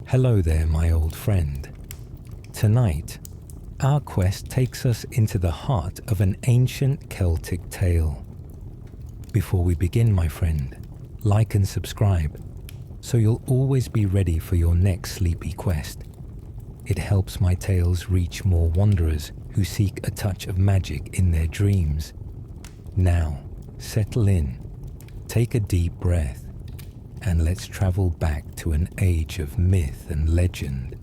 Hello there, my old friend. Tonight, our quest takes us into the heart of an ancient Celtic tale. Before we begin, my friend, like and subscribe, so you'll always be ready for your next sleepy quest. It helps my tales reach more wanderers who seek a touch of magic in their dreams. Now, settle in, take a deep breath, and let's travel back to an age of myth and legend.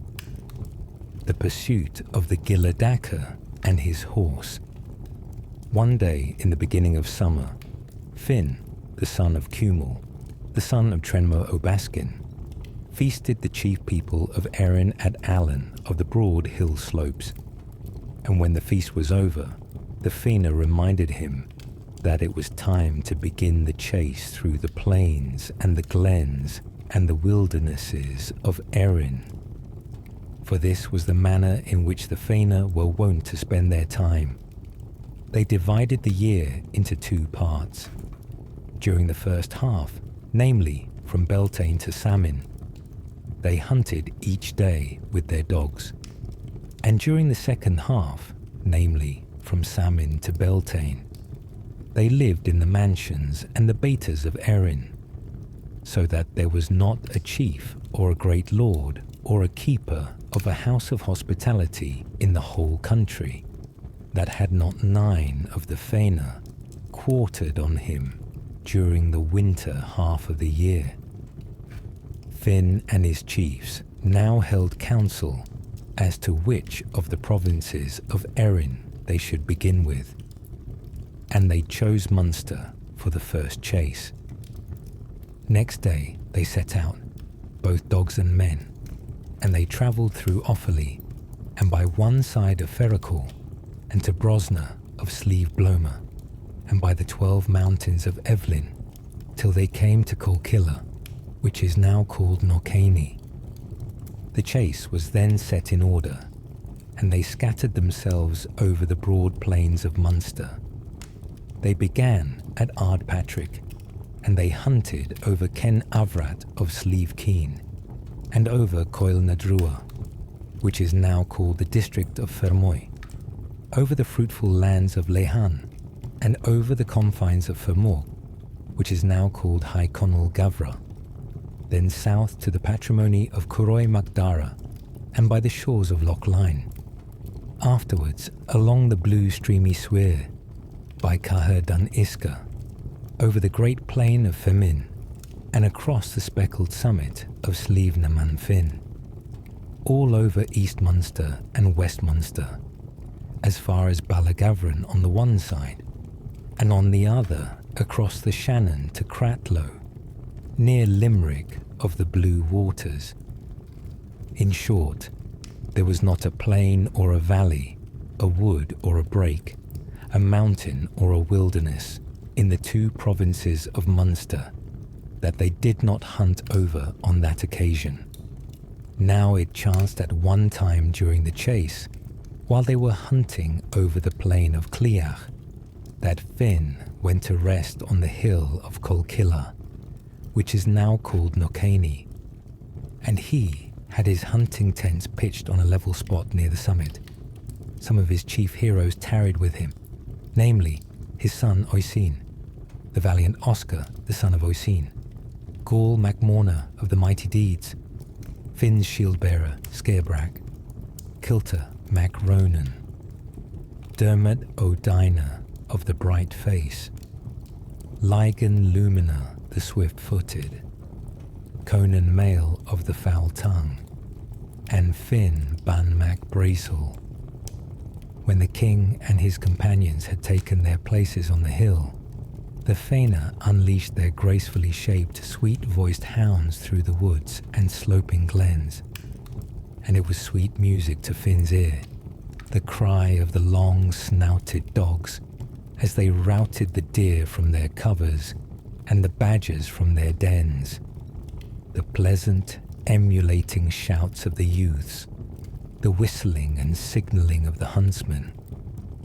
The pursuit of the Gilla Dacker and his horse. One day in the beginning of summer, Finn, the son of Cumul, the son of Trenmo O'Baskin, feasted the chief people of Erin at Allen of the broad hill slopes. And when the feast was over, the Fianna reminded him that it was time to begin the chase through the plains and the glens and the wildernesses of Erin. For this was the manner in which the Fianna were wont to spend their time. They divided the year into two parts. During the first half, namely from Beltane to Salmon, they hunted each day with their dogs. And during the second half, namely from Salmon to Beltane, they lived in the mansions and the betas of Erin, so that there was not a chief or a great lord or a keeper of a house of hospitality in the whole country that had not 9 of the Fianna quartered on him during the winter half of the year. Finn and his chiefs now held council as to which of the provinces of Erin they should begin with, and they chose Munster for the first chase. Next day they set out, both dogs and men, and they travelled through Offaly and by one side of Ferrochal and to Brosna of Slieve Bloma and by the 12 mountains of Evelyn till they came to Colkilla, which is now called Knockainey. The chase was then set in order, and they scattered themselves over the broad plains of Munster. They began at Ardpatrick, and they hunted over Ken Avrat of Slieve Keen, and over Coil na Drua, which is now called the district of Fermoy, over the fruitful lands of Lehan, and over the confines of Fermoy, which is now called High Connell Gavra, then south to the patrimony of Curoy Macdara, and by the shores of Loch Line. Afterwards, along the blue streamy Swir, by Caher Dun Isca, over the great plain of Femin, and across the speckled summit of Slieve na Manfin, all over East Munster and West Munster, as far as Ballagavrin on the one side, and on the other across the Shannon to Cratlow, near Limerick of the Blue Waters. In short, there was not a plain or a valley, a wood or a brake, a mountain or a wilderness in the 2 provinces of Munster that they did not hunt over on that occasion. Now it chanced at one time during the chase, while they were hunting over the plain of Cliach, that Finn went to rest on the hill of Colkilla, which is now called Knockainey, and he had his hunting tents pitched on a level spot near the summit. Some of his chief heroes tarried with him, namely his son Oisin, the valiant Oscar, the son of Oisin, Gaul MacMorna of the mighty deeds, Finn's shield-bearer Scarebrack, Kilter Mac Ronan, Dermot O'Dina of the bright face, Lygan Lumina the swift-footed, Conan Mail of the foul tongue, and Finn Ban Mac Brazel. When the king and his companions had taken their places on the hill, the Fianna unleashed their gracefully shaped, sweet-voiced hounds through the woods and sloping glens, and it was sweet music to Finn's ear, the cry of the long-snouted dogs as they routed the deer from their covers and the badgers from their dens, the pleasant, emulating shouts of the youths, the whistling and signalling of the huntsmen,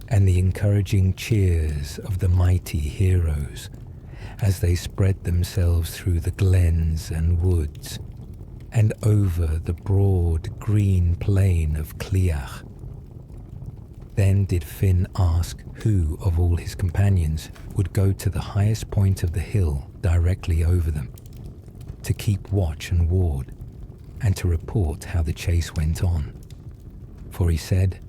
and the encouraging cheers of the mighty heroes as they spread themselves through the glens and woods, and over the broad green plain of Cliach. Then did Finn ask who of all his companions would go to the highest point of the hill directly over them, to keep watch and ward, and to report how the chase went on. For he said,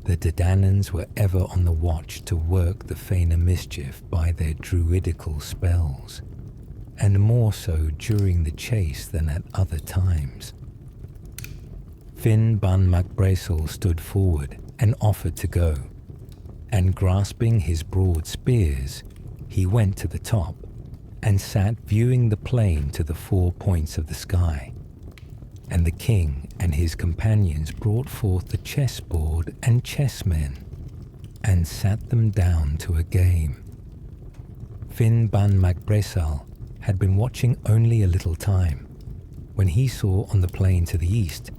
the Dadanans were ever on the watch to work the Fianna mischief by their druidical spells, and more so during the chase than at other times. Finn Ban MacBrazel stood forward and offered to go, and grasping his broad spears, he went to the top and sat viewing the plain to the 4 points of the sky. And the king and his companions brought forth the chessboard and chessmen, and sat them down to a game. Finn Ban MacBrazel had been watching only a little time, when he saw on the plain to the east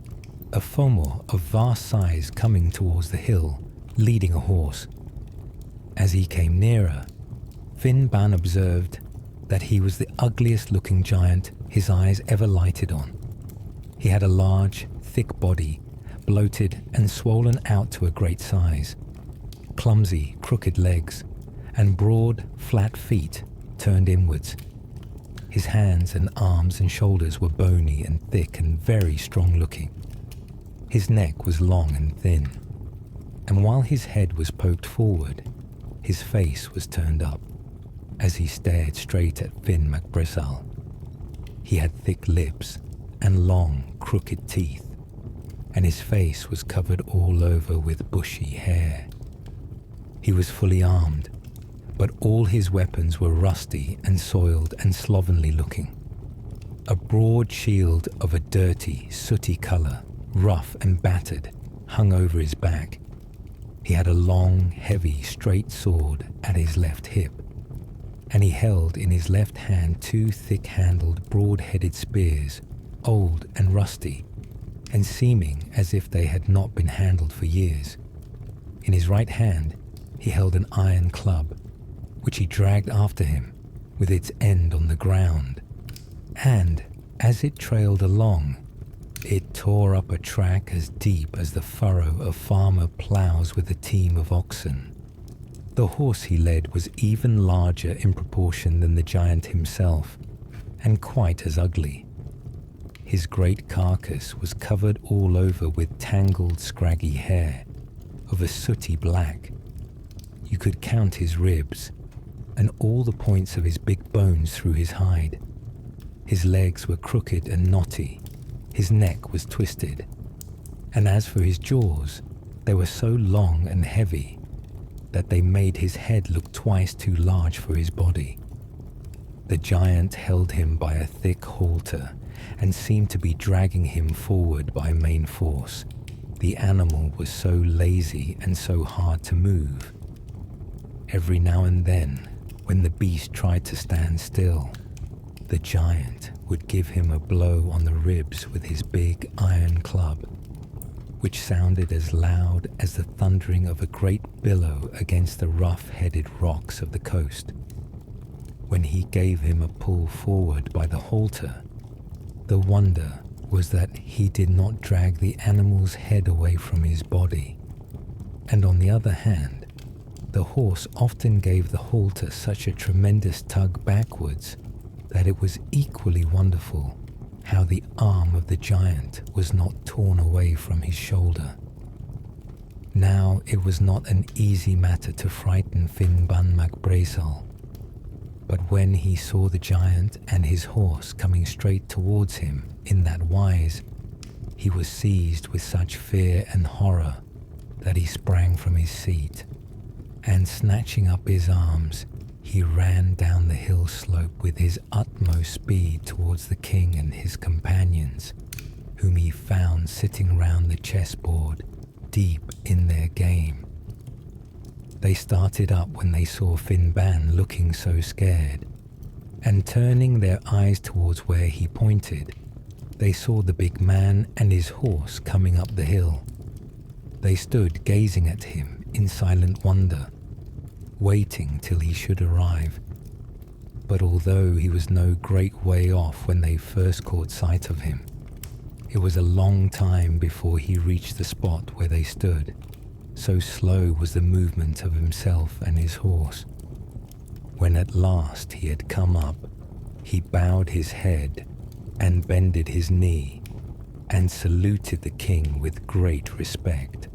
a fomor of vast size coming towards the hill, leading a horse. As he came nearer, Finn Ban observed that he was the ugliest looking giant his eyes ever lighted on. He had a large, thick body, bloated and swollen out to a great size, clumsy, crooked legs, and broad, flat feet turned inwards. His hands and arms and shoulders were bony and thick and very strong looking. His neck was long and thin, and while his head was poked forward, his face was turned up, as he stared straight at Finn MacBrazel. He had thick lips and long, crooked teeth, and his face was covered all over with bushy hair. He was fully armed, but all his weapons were rusty and soiled and slovenly looking. A broad shield of a dirty, sooty colour, rough and battered, hung over his back. He had a long, heavy, straight sword at his left hip, and he held in his left hand 2 thick-handled, broad-headed spears, old and rusty, and seeming as if they had not been handled for years. In his right hand he held an iron club, which he dragged after him, with its end on the ground, and, as it trailed along, it tore up a track as deep as the furrow a farmer ploughs with a team of oxen. The horse he led was even larger in proportion than the giant himself, and quite as ugly. His great carcass was covered all over with tangled, scraggy hair, of a sooty black. You could count his ribs, and all the points of his big bones through his hide. His legs were crooked and knotty, his neck was twisted, and as for his jaws, they were so long and heavy that they made his head look twice too large for his body. The giant held him by a thick halter and seemed to be dragging him forward by main force. The animal was so lazy and so hard to move. Every now and then, when the beast tried to stand still, the giant would give him a blow on the ribs with his big iron club, which sounded as loud as the thundering of a great billow against the rough-headed rocks of the coast. When he gave him a pull forward by the halter, the wonder was that he did not drag the animal's head away from his body, and on the other hand, the horse often gave the halter such a tremendous tug backwards that it was equally wonderful how the arm of the giant was not torn away from his shoulder. Now it was not an easy matter to frighten Finn Ban MacBrazel, but when he saw the giant and his horse coming straight towards him in that wise, he was seized with such fear and horror that he sprang from his seat, and snatching up his arms, he ran down the hill slope with his utmost speed towards the king and his companions, whom he found sitting round the chessboard, deep in their game. They started up when they saw Finn Ban looking so scared, and turning their eyes towards where he pointed, they saw the big man and his horse coming up the hill. They stood gazing at him in silent wonder, waiting till he should arrive. But although he was no great way off when they first caught sight of him, It was a long time before he reached the spot where they stood. So slow was the movement of himself and his horse. When at last he had come up, he bowed his head and bended his knee and saluted the king with great respect.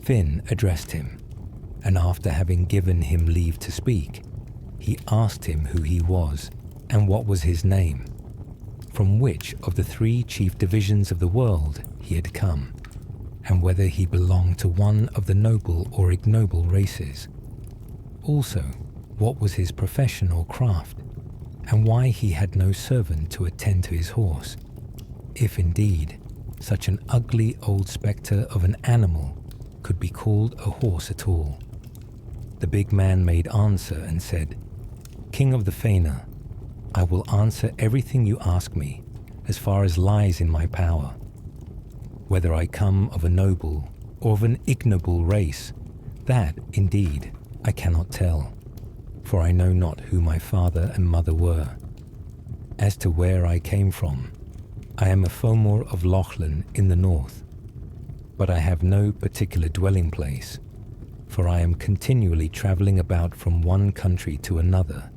Finn addressed him, and after having given him leave to speak, he asked him who he was and what was his name, from which of the 3 chief divisions of the world he had come, and whether he belonged to one of the noble or ignoble races. Also, what was his profession or craft, and why he had no servant to attend to his horse, if indeed such an ugly old spectre of an animal could be called a horse at all. The big man made answer and said, "King of the Fianna, I will answer everything you ask me, as far as lies in my power. Whether I come of a noble or of an ignoble race, that, indeed, I cannot tell, for I know not who my father and mother were. As to where I came from, I am a Fomor of Lochlin in the north, but I have no particular dwelling place, for I am continually travelling about from one country to another,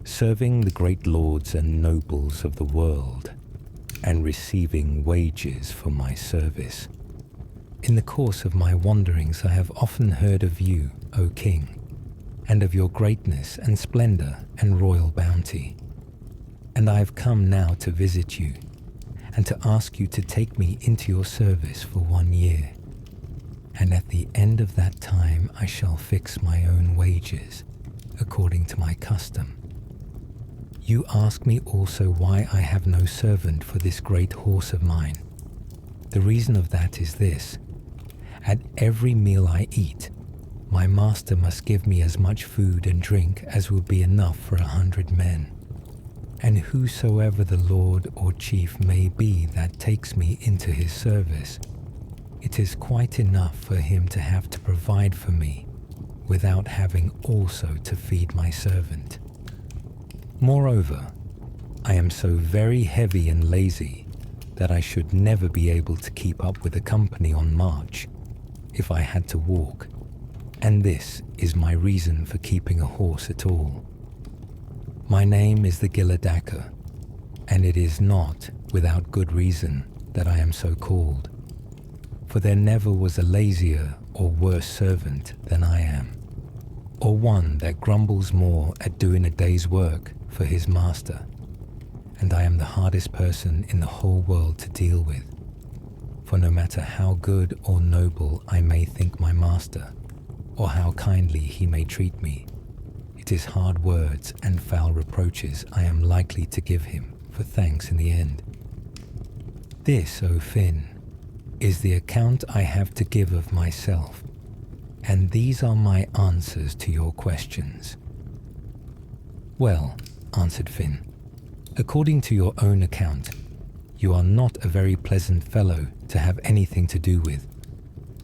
serving the great lords and nobles of the world, and receiving wages for my service. In the course of my wanderings I have often heard of you, O king, and of your greatness and splendour and royal bounty, and I have come now to visit you, and to ask you to take me into your service for 1 year, and at the end of that time I shall fix my own wages, according to my custom. You ask me also why I have no servant for this great horse of mine. The reason of that is this: at every meal I eat, my master must give me as much food and drink as will be enough for 100 men. And whosoever the lord or chief may be that takes me into his service, it is quite enough for him to have to provide for me, without having also to feed my servant. Moreover, I am so very heavy and lazy that I should never be able to keep up with the company on march if I had to walk, and this is my reason for keeping a horse at all. My name is the Gilla Dacker, and it is not without good reason that I am so called, for there never was a lazier or worse servant than I am, or one that grumbles more at doing a day's work for his master, and I am the hardest person in the whole world to deal with, for no matter how good or noble I may think my master, or how kindly he may treat me, it is hard words and foul reproaches I am likely to give him for thanks in the end. This, O Finn, is the account I have to give of myself, and these are my answers to your questions." "Well," answered Finn, "according to your own account, you are not a very pleasant fellow to have anything to do with,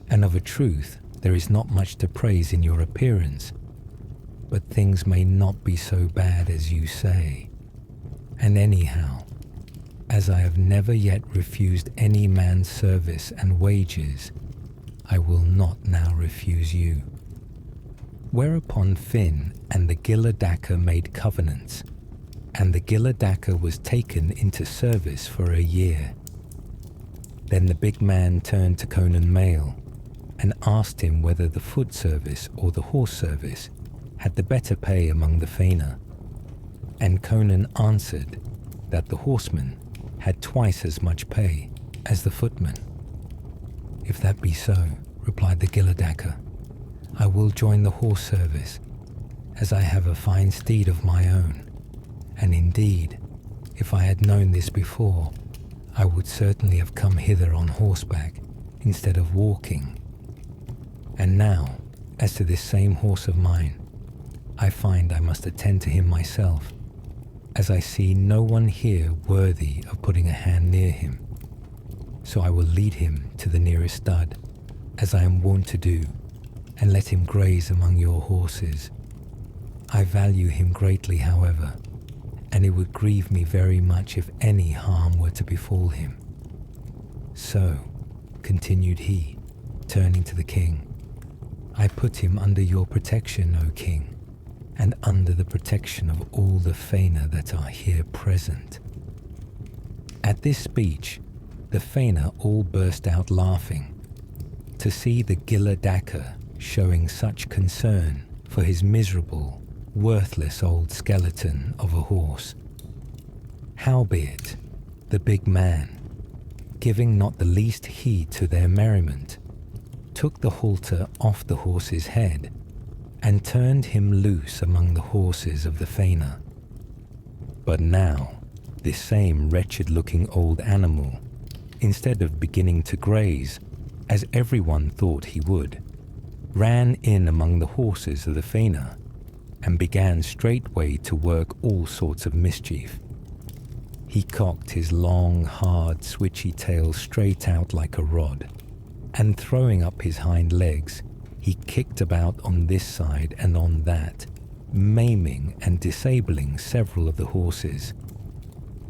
and of a truth there is not much to praise in your appearance, but things may not be so bad as you say. And anyhow, as I have never yet refused any man's service and wages, I will not now refuse you." Whereupon Finn and the Gilla Dacker made covenants, and the Gilla Dacker was taken into service for a year. Then the big man turned to Conan Mail and asked him whether the foot service or the horse service had the better pay among the Fianna, and Conan answered that the horseman had twice as much pay as the footman. "If that be so," replied the Gilla Dacker, "I will join the horse service, as I have a fine steed of my own, and indeed, if I had known this before, I would certainly have come hither on horseback instead of walking. And now, as to this same horse of mine, I find I must attend to him myself, as I see no one here worthy of putting a hand near him. So I will lead him to the nearest stud, as I am wont to do, and let him graze among your horses. I value him greatly, however, and it would grieve me very much if any harm were to befall him. So, continued he, turning to the king, I put him under your protection, O king, and under the protection of all the Fianna that are here present. At this speech, the Fianna all burst out laughing, to see the Gilla Dacker showing such concern for his miserable, worthless old skeleton of a horse. Howbeit, the big man, giving not the least heed to their merriment, took the halter off the horse's head and turned him loose among the horses of the Fianna. But now, this same wretched-looking old animal, instead of beginning to graze, as everyone thought he would, ran in among the horses of the Fianna and began straightway to work all sorts of mischief. He cocked his long, hard, switchy tail straight out like a rod, and throwing up his hind legs, he kicked about on this side and on that, maiming and disabling several of the horses.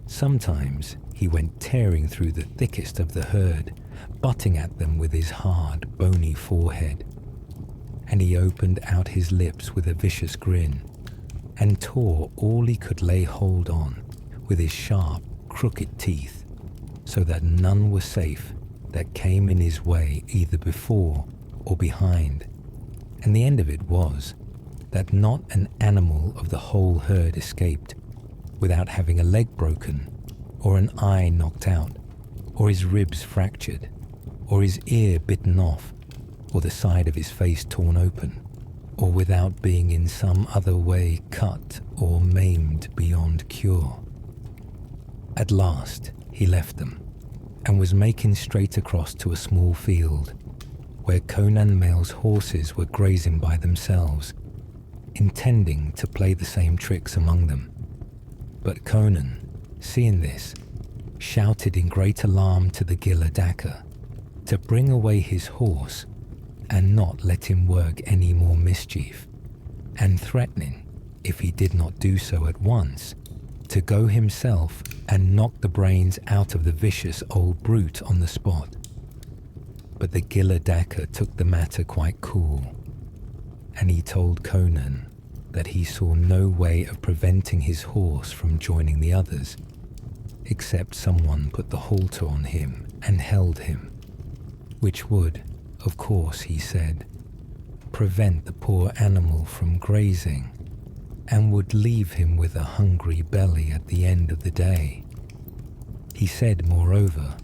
Sometimes he went tearing through the thickest of the herd, butting at them with his hard, bony forehead. And he opened out his lips with a vicious grin, and tore all he could lay hold on with his sharp, crooked teeth, so that none were safe that came in his way either before or behind. And the end of it was that not an animal of the whole herd escaped without having a leg broken, or an eye knocked out, or his ribs fractured, or his ear bitten off, or the side of his face torn open, or without being in some other way cut or maimed beyond cure. At last he left them, and was making straight across to a small field, where Conan Mail's horses were grazing by themselves, intending to play the same tricks among them. But Conan, seeing this, shouted in great alarm to the Gilla Dacker to bring away his horse and not let him work any more mischief, and threatening, if he did not do so at once, to go himself and knock the brains out of the vicious old brute on the spot. But the Gilla Dacker took the matter quite cool, and he told Conan that he saw no way of preventing his horse from joining the others, except someone put the halter on him and held him, which would, of course, he said, prevent the poor animal from grazing, and would leave him with a hungry belly at the end of the day. He said, moreover,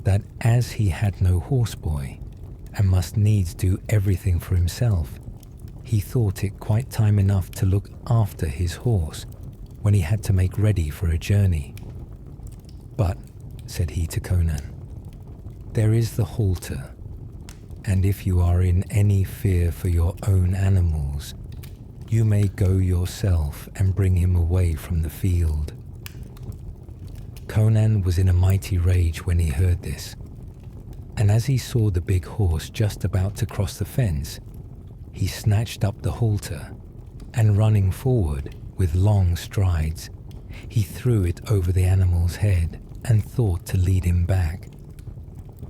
that as he had no horseboy, and must needs do everything for himself, he thought it quite time enough to look after his horse when he had to make ready for a journey. But, said he to Conan, there is the halter, and if you are in any fear for your own animals, you may go yourself and bring him away from the field. Conan was in a mighty rage when he heard this, and as he saw the big horse just about to cross the fence, he snatched up the halter, and running forward with long strides, he threw it over the animal's head and thought to lead him back.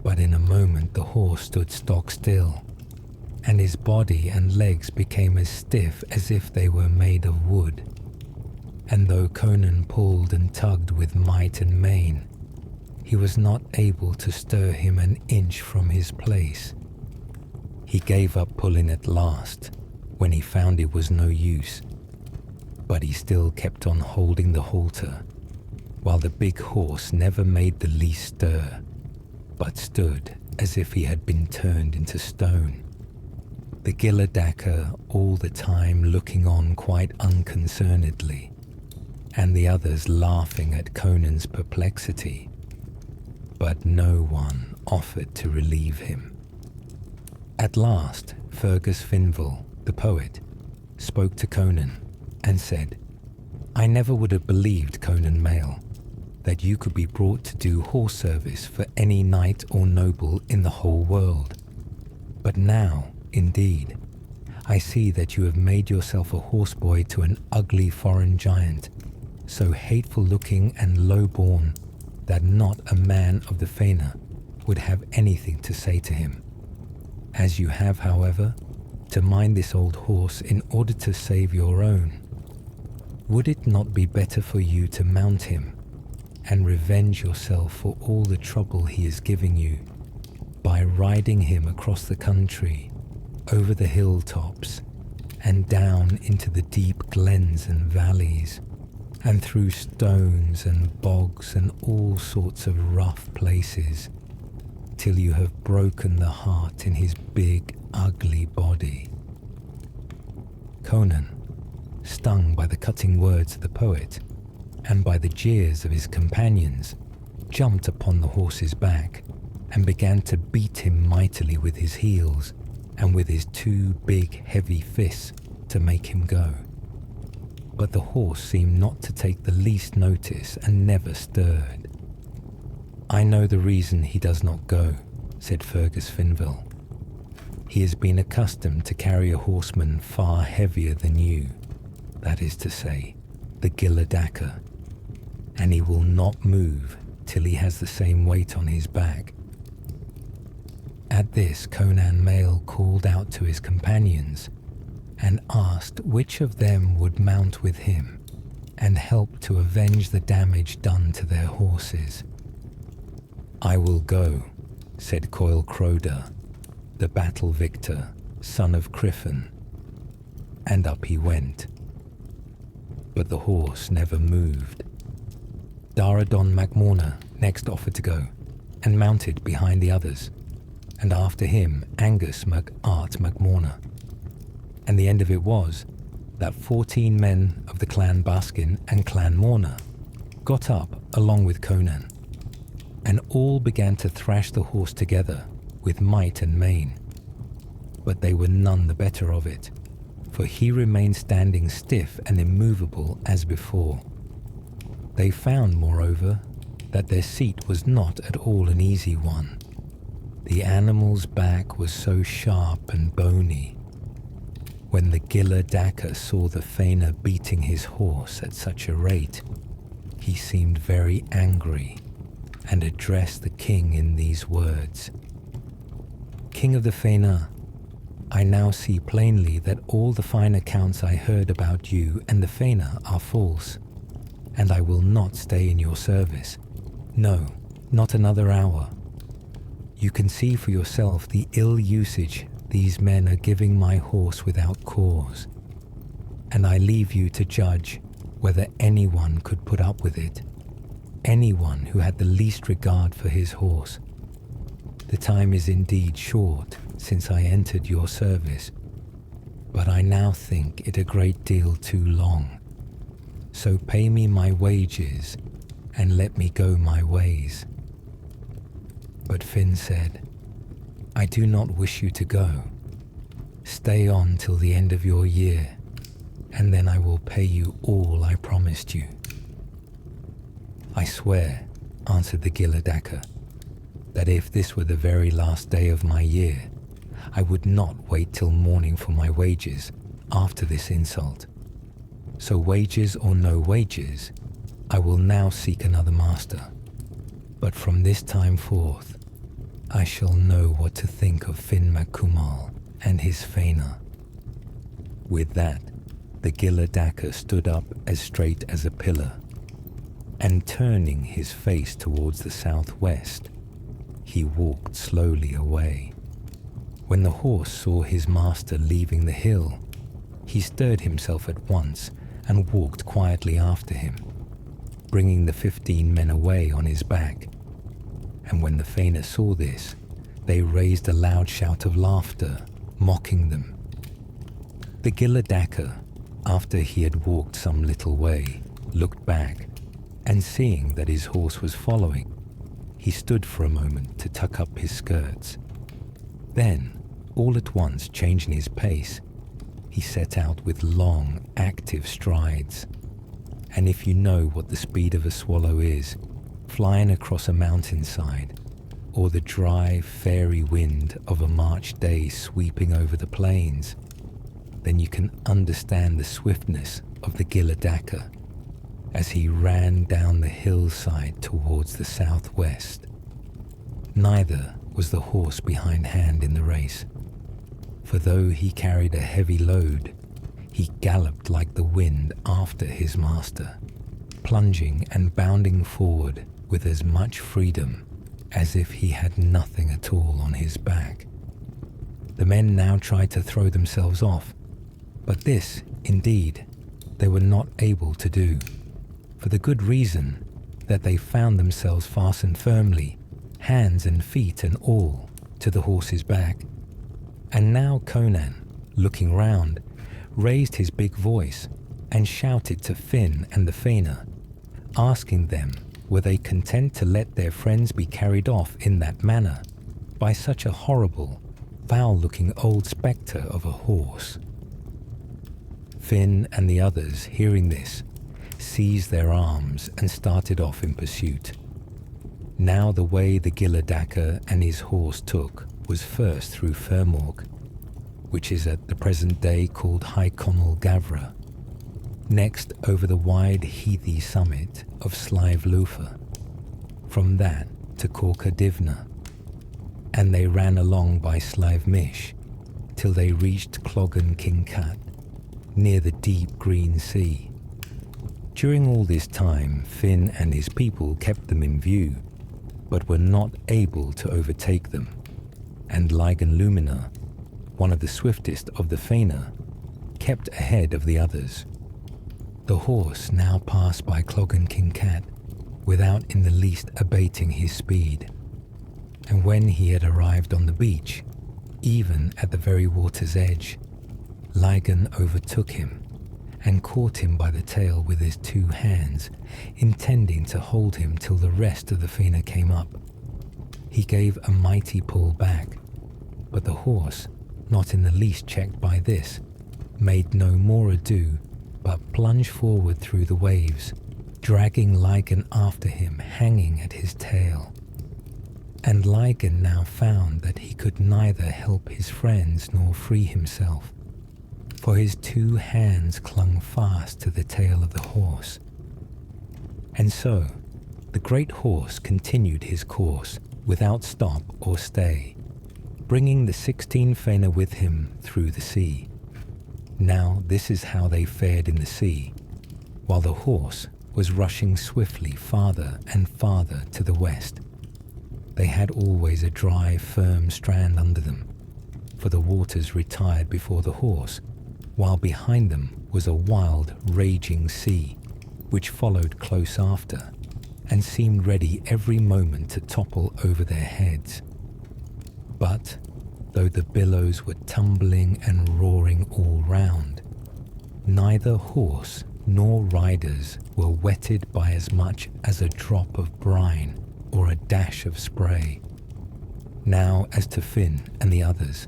But in a moment the horse stood stock still, and his body and legs became as stiff as if they were made of wood. And though Conan pulled and tugged with might and main, he was not able to stir him an inch from his place. He gave up pulling at last, when he found it was no use, but he still kept on holding the halter, while the big horse never made the least stir, but stood as if he had been turned into stone. The Gilla Dacker all the time looking on quite unconcernedly, and the others laughing at Conan's perplexity, but no one offered to relieve him. At last, Fergus Finval, the poet, spoke to Conan and said, I never would have believed, Conan Mail, that you could be brought to do horse service for any knight or noble in the whole world. But now, indeed, I see that you have made yourself a horseboy to an ugly foreign giant, so hateful-looking and low-born that not a man of the Fianna would have anything to say to him. As you have, however, to mind this old horse in order to save your own, would it not be better for you to mount him and revenge yourself for all the trouble he is giving you by riding him across the country, over the hilltops, and down into the deep glens and valleys, and through stones and bogs and all sorts of rough places, till you have broken the heart in his big, ugly body? Conan, stung by the cutting words of the poet, and by the jeers of his companions, jumped upon the horse's back and began to beat him mightily with his heels and with his two big heavy fists to make him go. But the horse seemed not to take the least notice and never stirred. "I know the reason he does not go," said Fergus Finville. "He has been accustomed to carry a horseman far heavier than you, that is to say, the Gilla Dacker, and he will not move till he has the same weight on his back." At this, Conan Mail called out to his companions and asked which of them would mount with him and help to avenge the damage done to their horses. "I will go," said Coil Croda, the battle victor, son of Criffin, and up he went. But the horse never moved. Daradon MacMorna next offered to go, and mounted behind the others, and after him Angus MacArt MacMorna. And the end of it was that 14 men of the Clan Baskin and Clan Morna got up along with Conan, and all began to thrash the horse together with might and main. But they were none the better of it, for he remained standing stiff and immovable as before. They found, moreover, that their seat was not at all an easy one. The animal's back was so sharp and bony. When the Gilla Dacker saw the Fianna beating his horse at such a rate, he seemed very angry and addressed the king in these words: "King of the Fianna, I now see plainly that all the fine accounts I heard about you and the Fianna are false, and I will not stay in your service. No, not another hour. You can see for yourself the ill usage these men are giving my horse without cause, and I leave you to judge whether anyone could put up with it, anyone who had the least regard for his horse. The time is indeed short since I entered your service, but I now think it a great deal too long. So pay me my wages and let me go my ways." But Finn said, "I do not wish you to go. Stay on till the end of your year, and then I will pay you all I promised you." "I swear," answered the Gilla Dacker, "that if this were the very last day of my year, I would not wait till morning for my wages after this insult. So wages or no wages, I will now seek another master. But from this time forth, I shall know what to think of Finn MacCumhall and his Fianna." With that, the Gilla Dacker stood up as straight as a pillar, and turning his face towards the southwest, he walked slowly away. When the horse saw his master leaving the hill, he stirred himself at once and walked quietly after him, bringing the 15 men away on his back. And when the Fianna saw this, they raised a loud shout of laughter, mocking them. The Gilla Dacker, after he had walked some little way, looked back, and seeing that his horse was following, he stood for a moment to tuck up his skirts. Then, all at once changing his pace, he set out with long, active strides. And if you know what the speed of a swallow is, flying across a mountainside, or the dry, fairy wind of a March day sweeping over the plains, then you can understand the swiftness of the Gilla Dacker as he ran down the hillside towards the southwest. Neither was the horse behindhand in the race, for though he carried a heavy load, he galloped like the wind after his master, plunging and bounding forward with as much freedom as if he had nothing at all on his back. The men now tried to throw themselves off, but this, indeed, they were not able to do, for the good reason that they found themselves fastened firmly, hands and feet and all, to the horse's back. And now Conan, looking round, raised his big voice and shouted to Finn and the Fianna, asking them were they content to let their friends be carried off in that manner by such a horrible, foul-looking old spectre of a horse. Finn and the others, hearing this, seized their arms and started off in pursuit. Now the way the Gilla Dacker and his horse took was first through Fermorg, which is at the present day called High Connell Gavra, next over the wide heathy summit of Slive Lufa, from that to Corca Divna, and they ran along by Slive Mish till they reached Cloggan Kincat, near the deep green sea. During all this time, Finn and his people kept them in view, but were not able to overtake them, and Lygon Lumina, one of the swiftest of the Fianna, kept ahead of the others. The horse now passed by Cloggan Kincat without in the least abating his speed, and when he had arrived on the beach, even at the very water's edge, Lygon overtook him and caught him by the tail with his 2 hands, intending to hold him till the rest of the Fianna came up. He gave a mighty pull back, but the horse, not in the least checked by this, made no more ado but plunged forward through the waves, dragging Lygon after him, hanging at his tail. And Lygon now found that he could neither help his friends nor free himself, for his 2 hands clung fast to the tail of the horse. And so the great horse continued his course without stop or stay, bringing the 16 Fianna with him through the sea. Now this is how they fared in the sea, while the horse was rushing swiftly farther and farther to the west. They had always a dry, firm strand under them, for the waters retired before the horse, while behind them was a wild, raging sea, which followed close after, and seemed ready every moment to topple over their heads. But though the billows were tumbling and roaring all round, neither horse nor riders were wetted by as much as a drop of brine or a dash of spray. Now as to Finn and the others,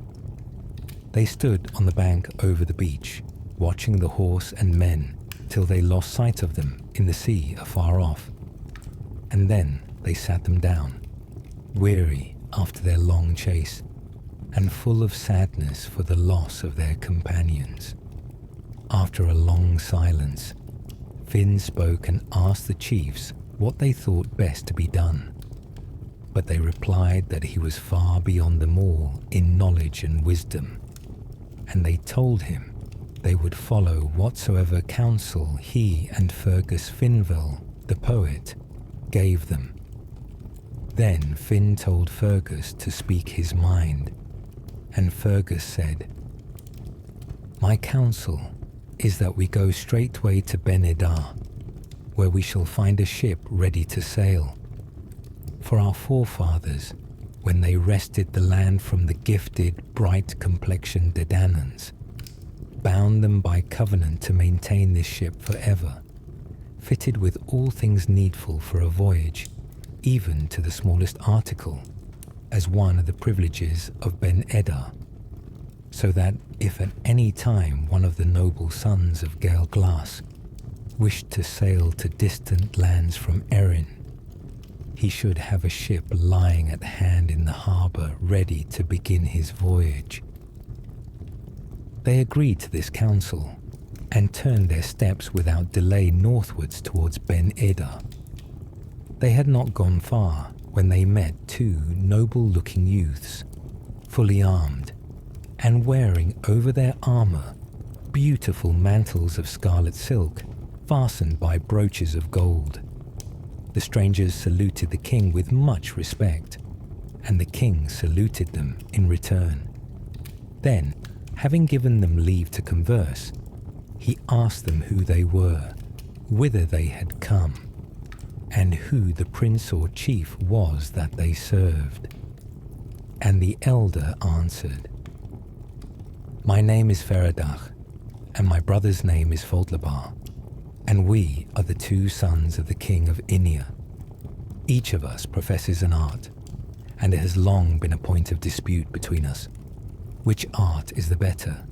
they stood on the bank over the beach, watching the horse and men till they lost sight of them in the sea afar off, and then they sat them down, weary after their long chase, and full of sadness for the loss of their companions. After a long silence, Finn spoke and asked the chiefs what they thought best to be done, but they replied that he was far beyond them all in knowledge and wisdom, and they told him they would follow whatsoever counsel he and Fergus Finvel, the poet, gave them. Then Finn told Fergus to speak his mind, and Fergus said, "My counsel is that we go straightway to Ben Edar, where we shall find a ship ready to sail. For our forefathers, when they wrested the land from the gifted, bright-complexioned Dedanans, bound them by covenant to maintain this ship forever, fitted with all things needful for a voyage, even to the smallest article, as one of the privileges of Ben Edar, so that if at any time one of the noble sons of Gael Glass wished to sail to distant lands from Erin, he should have a ship lying at hand in the harbour ready to begin his voyage." They agreed to this counsel, and turned their steps without delay northwards towards Ben Edar. They had not gone far, when they met two noble-looking youths, fully armed, and wearing over their armor beautiful mantles of scarlet silk fastened by brooches of gold. The strangers saluted the king with much respect, and the king saluted them in return. Then, having given them leave to converse, he asked them who they were, whither they had come, and who the prince or chief was that they served. And the elder answered, "My name is Feradach, and my brother's name is Foltlabar, and we are the two sons of the king of Inia. Each of us professes an art, and it has long been a point of dispute between us. Which art is the better,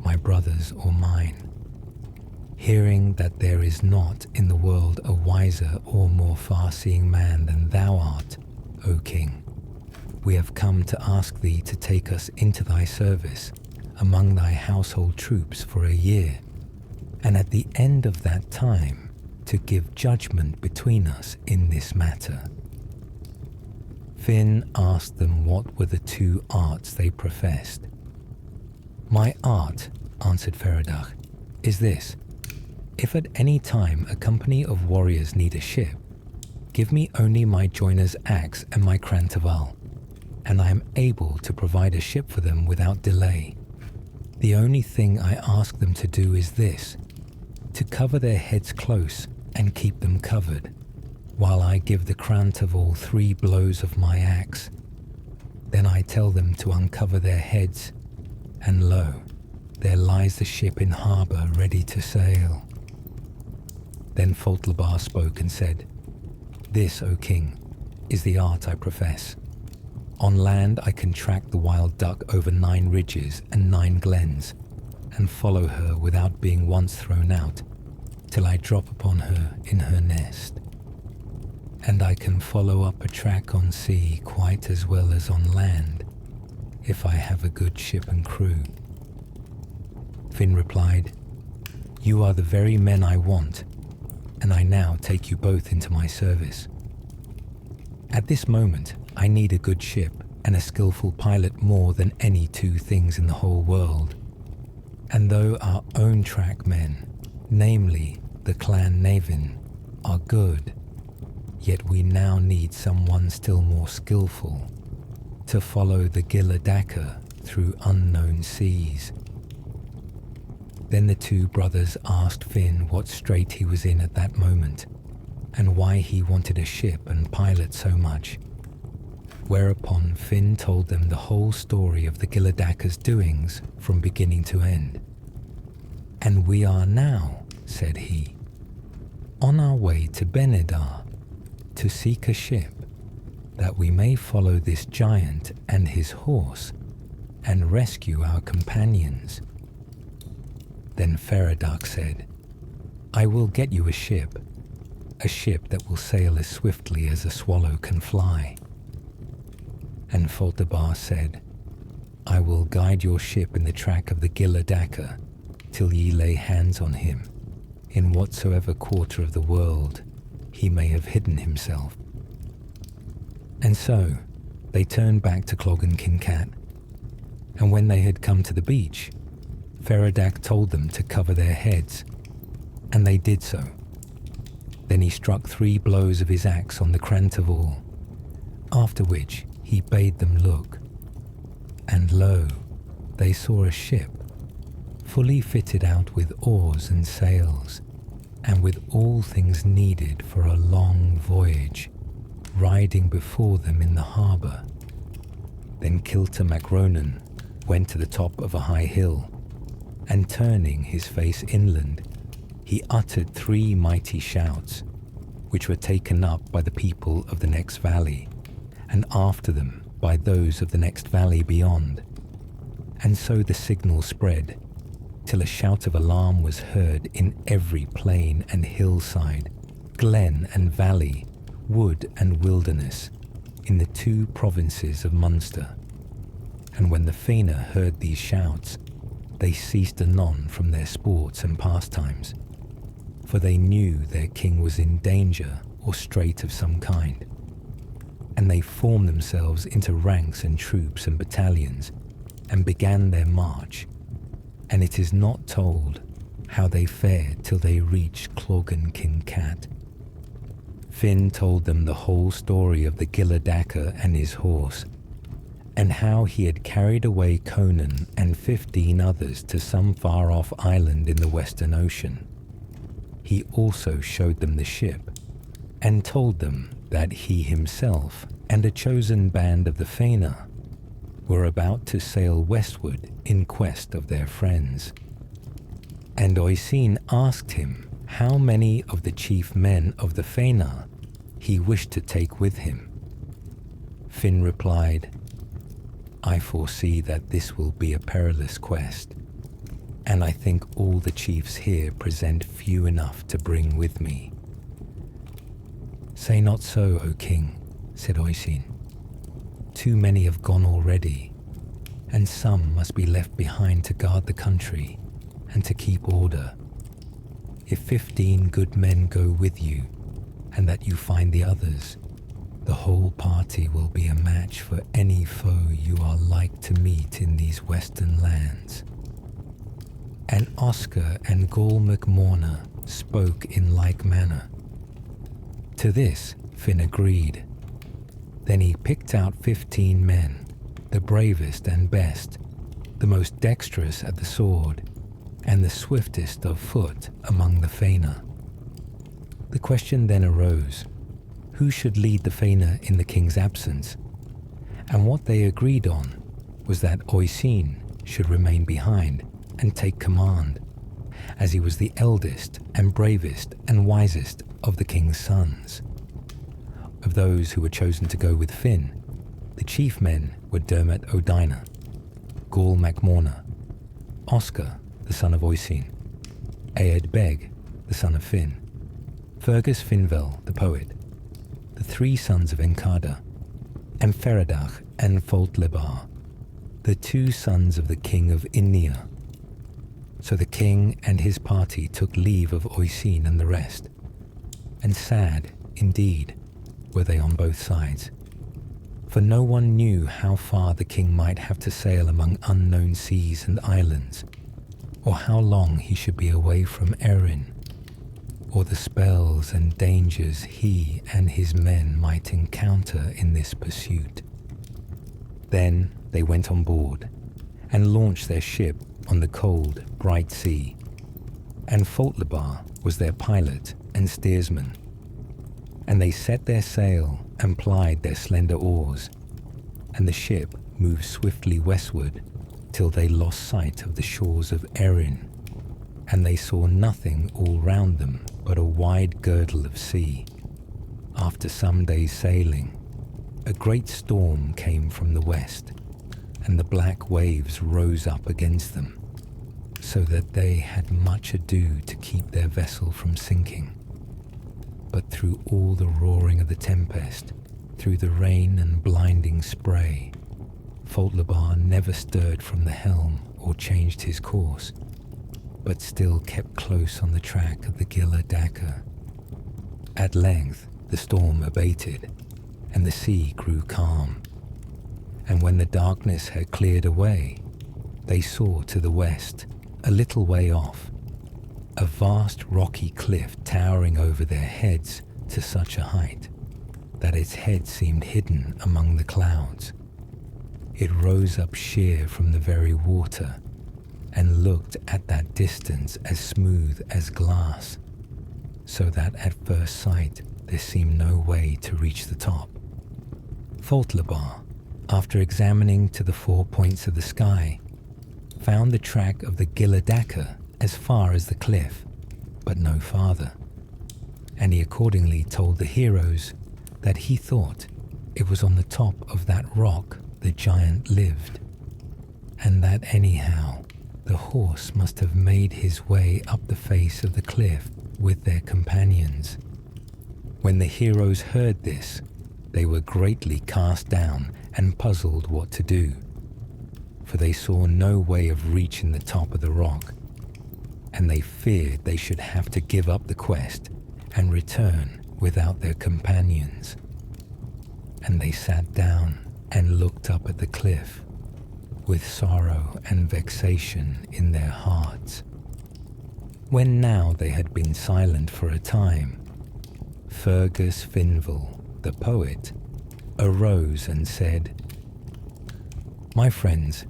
my brother's or mine? Hearing that there is not in the world a wiser or more far-seeing man than thou art, O king, we have come to ask thee to take us into thy service among thy household troops for a year, and at the end of that time to give judgment between us in this matter." Finn asked them what were the two arts they professed. "My art," answered Feradach, "is this. If at any time a company of warriors need a ship, give me only my joiner's axe and my crantaval, and I am able to provide a ship for them without delay. The only thing I ask them to do is this, to cover their heads close and keep them covered, while I give the crantaval 3 blows of my axe. Then I tell them to uncover their heads, and lo, there lies the ship in harbour ready to sail." Then Foltlabar spoke and said, "This, O king, is the art I profess. On land I can track the wild duck over 9 ridges and 9 glens, and follow her without being once thrown out, till I drop upon her in her nest. And I can follow up a track on sea quite as well as on land, if I have a good ship and crew." Finn replied, "You are the very men I want, and I now take you both into my service. At this moment, I need a good ship and a skillful pilot more than any 2 things in the whole world. And though our own track men, namely the clan Navin, are good, yet we now need someone still more skillful to follow the Gilla Dacker through unknown seas." Then the 2 brothers asked Finn what strait he was in at that moment, and why he wanted a ship and pilot so much. Whereupon Finn told them the whole story of the Gilla Dacker's doings from beginning to end. "And we are now," said he, "on our way to Benedar to seek a ship, that we may follow this giant and his horse and rescue our companions." Then Feradach said, "I will get you a ship that will sail as swiftly as a swallow can fly." And Foltlabar said, "I will guide your ship in the track of the Gilla Dacker till ye lay hands on him, in whatsoever quarter of the world he may have hidden himself." And so they turned back to Clogan Kincat, and when they had come to the beach, Feradach told them to cover their heads, and they did so. Then he struck 3 blows of his axe on the crantaval, after which he bade them look. And lo, they saw a ship, fully fitted out with oars and sails, and with all things needed for a long voyage, riding before them in the harbour. Then Kilter Macronan went to the top of a high hill, and turning his face inland, he uttered 3 mighty shouts, which were taken up by the people of the next valley, and after them by those of the next valley beyond. And so the signal spread, till a shout of alarm was heard in every plain and hillside, glen and valley, wood and wilderness, in the 2 provinces of Munster. And when the Fianna heard these shouts, they ceased anon from their sports and pastimes, for they knew their king was in danger or strait of some kind. and they formed themselves into ranks and troops and battalions and began their march, and it is not told how they fared till they reached Clogan Kincat. Finn told them the whole story of the Gilla Dacker and his horse, and how he had carried away Conan and 15 others to some far-off island in the Western Ocean. He also showed them the ship, and told them that he himself and a chosen band of the Fianna were about to sail westward in quest of their friends. And Oisin asked him how many of the chief men of the Fianna he wished to take with him. Finn replied, "I foresee that this will be a perilous quest, and I think all the chiefs here present few enough to bring with me." "Say not so, O king," said Oisin. "Too many have gone already, and some must be left behind to guard the country and to keep order. If 15 good men go with you, and that you find the others, the whole party will be a match for any foe you are like to meet in these western lands." And Oscar and Gall MacMorna spoke in like manner. To this Finn agreed. Then he picked out 15 men, the bravest and best, the most dexterous at the sword, and the swiftest of foot among the Fianna. The question then arose, who should lead the Fianna in the king's absence? And what they agreed on was that Oisin should remain behind and take command, as he was the eldest and bravest and wisest of the king's sons. Of those who were chosen to go with Finn, the chief men were Dermot O'Dina, Gall MacMorna, Oscar, the son of Oisin, Aed Beg, the son of Finn, Fergus Finvel, the poet, the 3 sons of Encada, and Feradach and Foltlebar, the 2 sons of the king of Innia. So the king and his party took leave of Oisin and the rest, and sad, indeed, were they on both sides, for no one knew how far the king might have to sail among unknown seas and islands, or how long he should be away from Erin, or the spells and dangers he and his men might encounter in this pursuit. Then they went on board and launched their ship on the cold, bright sea, and Foltlebar was their pilot and steersman. And they set their sail and plied their slender oars, and the ship moved swiftly westward till they lost sight of the shores of Erin, and they saw nothing all round them but a wide girdle of sea. After some days' sailing, a great storm came from the west, and the black waves rose up against them, so that they had much ado to keep their vessel from sinking. But through all the roaring of the tempest, through the rain and blinding spray, Foltlebar never stirred from the helm or changed his course, but still kept close on the track of the Gilla Dacker. At length the storm abated, and the sea grew calm, and when the darkness had cleared away, they saw to the west, a little way off, a vast rocky cliff towering over their heads to such a height that its head seemed hidden among the clouds. It rose up sheer from the very water, and looked at that distance as smooth as glass, so that at first sight there seemed no way to reach the top. Foltlebar, after examining to the 4 points of the sky, found the track of the Gilla Dacker as far as the cliff, but no farther, and he accordingly told the heroes that he thought it was on the top of that rock the giant lived, and that anyhow the horse must have made his way up the face of the cliff with their companions. When the heroes heard this, they were greatly cast down and puzzled what to do, for they saw no way of reaching the top of the rock, and they feared they should have to give up the quest and return without their companions. and they sat down and looked up at the cliff with sorrow and vexation in their hearts. When now they had been silent for a time, Fergus Finval, the poet, arose and said, "My friends,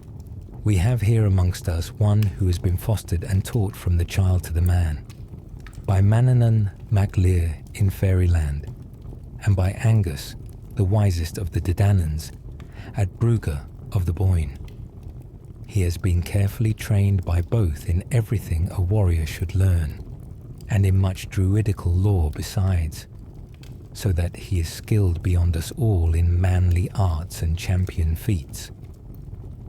we have here amongst us one who has been fostered and taught from the child to the man, by Manannán mac Lir in Fairyland, and by Angus, the wisest of the Dedannans, at Brugga of the Boyne. He has been carefully trained by both in everything a warrior should learn, and in much druidical lore besides, so that he is skilled beyond us all in manly arts and champion feats.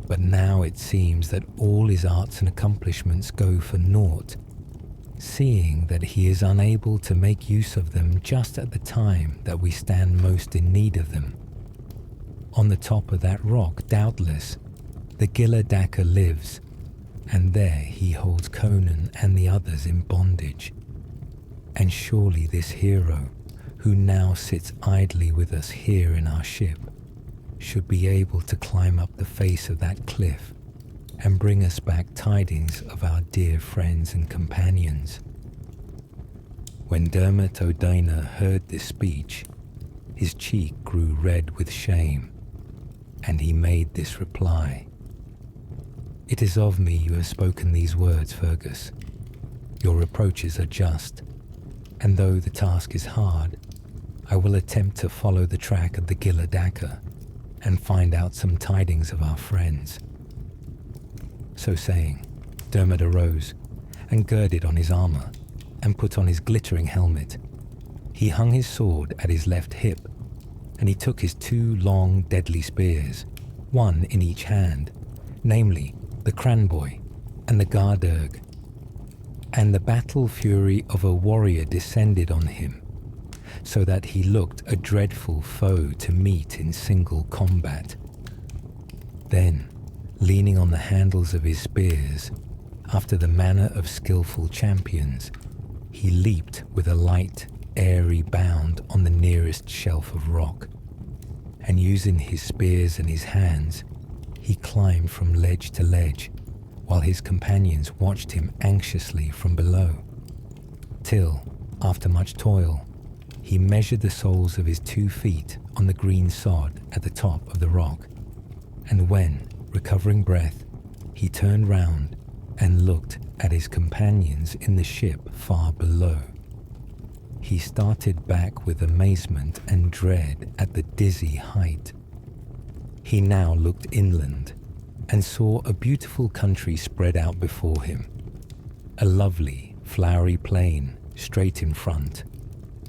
But now it seems that all his arts and accomplishments go for naught, seeing that he is unable to make use of them just at the time that we stand most in need of them. On the top of that rock, doubtless, the Gilla Dacker lives, and there he holds Conan and the others in bondage. And surely this hero, who now sits idly with us here in our ship, should be able to climb up the face of that cliff and bring us back tidings of our dear friends and companions." When Dermot O'Dynor heard this speech, his cheek grew red with shame, and he made this reply: "It is of me you have spoken these words, Fergus. Your reproaches are just, and though the task is hard, I will attempt to follow the track of the Gilla Dacker and find out some tidings of our friends." So saying, Dermot arose and girded on his armour and put on his glittering helmet. He hung his sword at his left hip, and he took his two long deadly spears, one in each hand, namely the Cranboy and the Garderg. And the battle fury of a warrior descended on him, so that he looked a dreadful foe to meet in single combat. Then, leaning on the handles of his spears, after the manner of skillful champions, he leaped with a light, airy bound on the nearest shelf of rock, and using his spears in his hands, he climbed from ledge to ledge, while his companions watched him anxiously from below, till, after much toil, he measured the soles of his 2 feet on the green sod at the top of the rock, and when, recovering breath, he turned round and looked at his companions in the ship far below, he started back with amazement and dread at the dizzy height. He now looked inland and saw a beautiful country spread out before him, a lovely, flowery plain straight in front,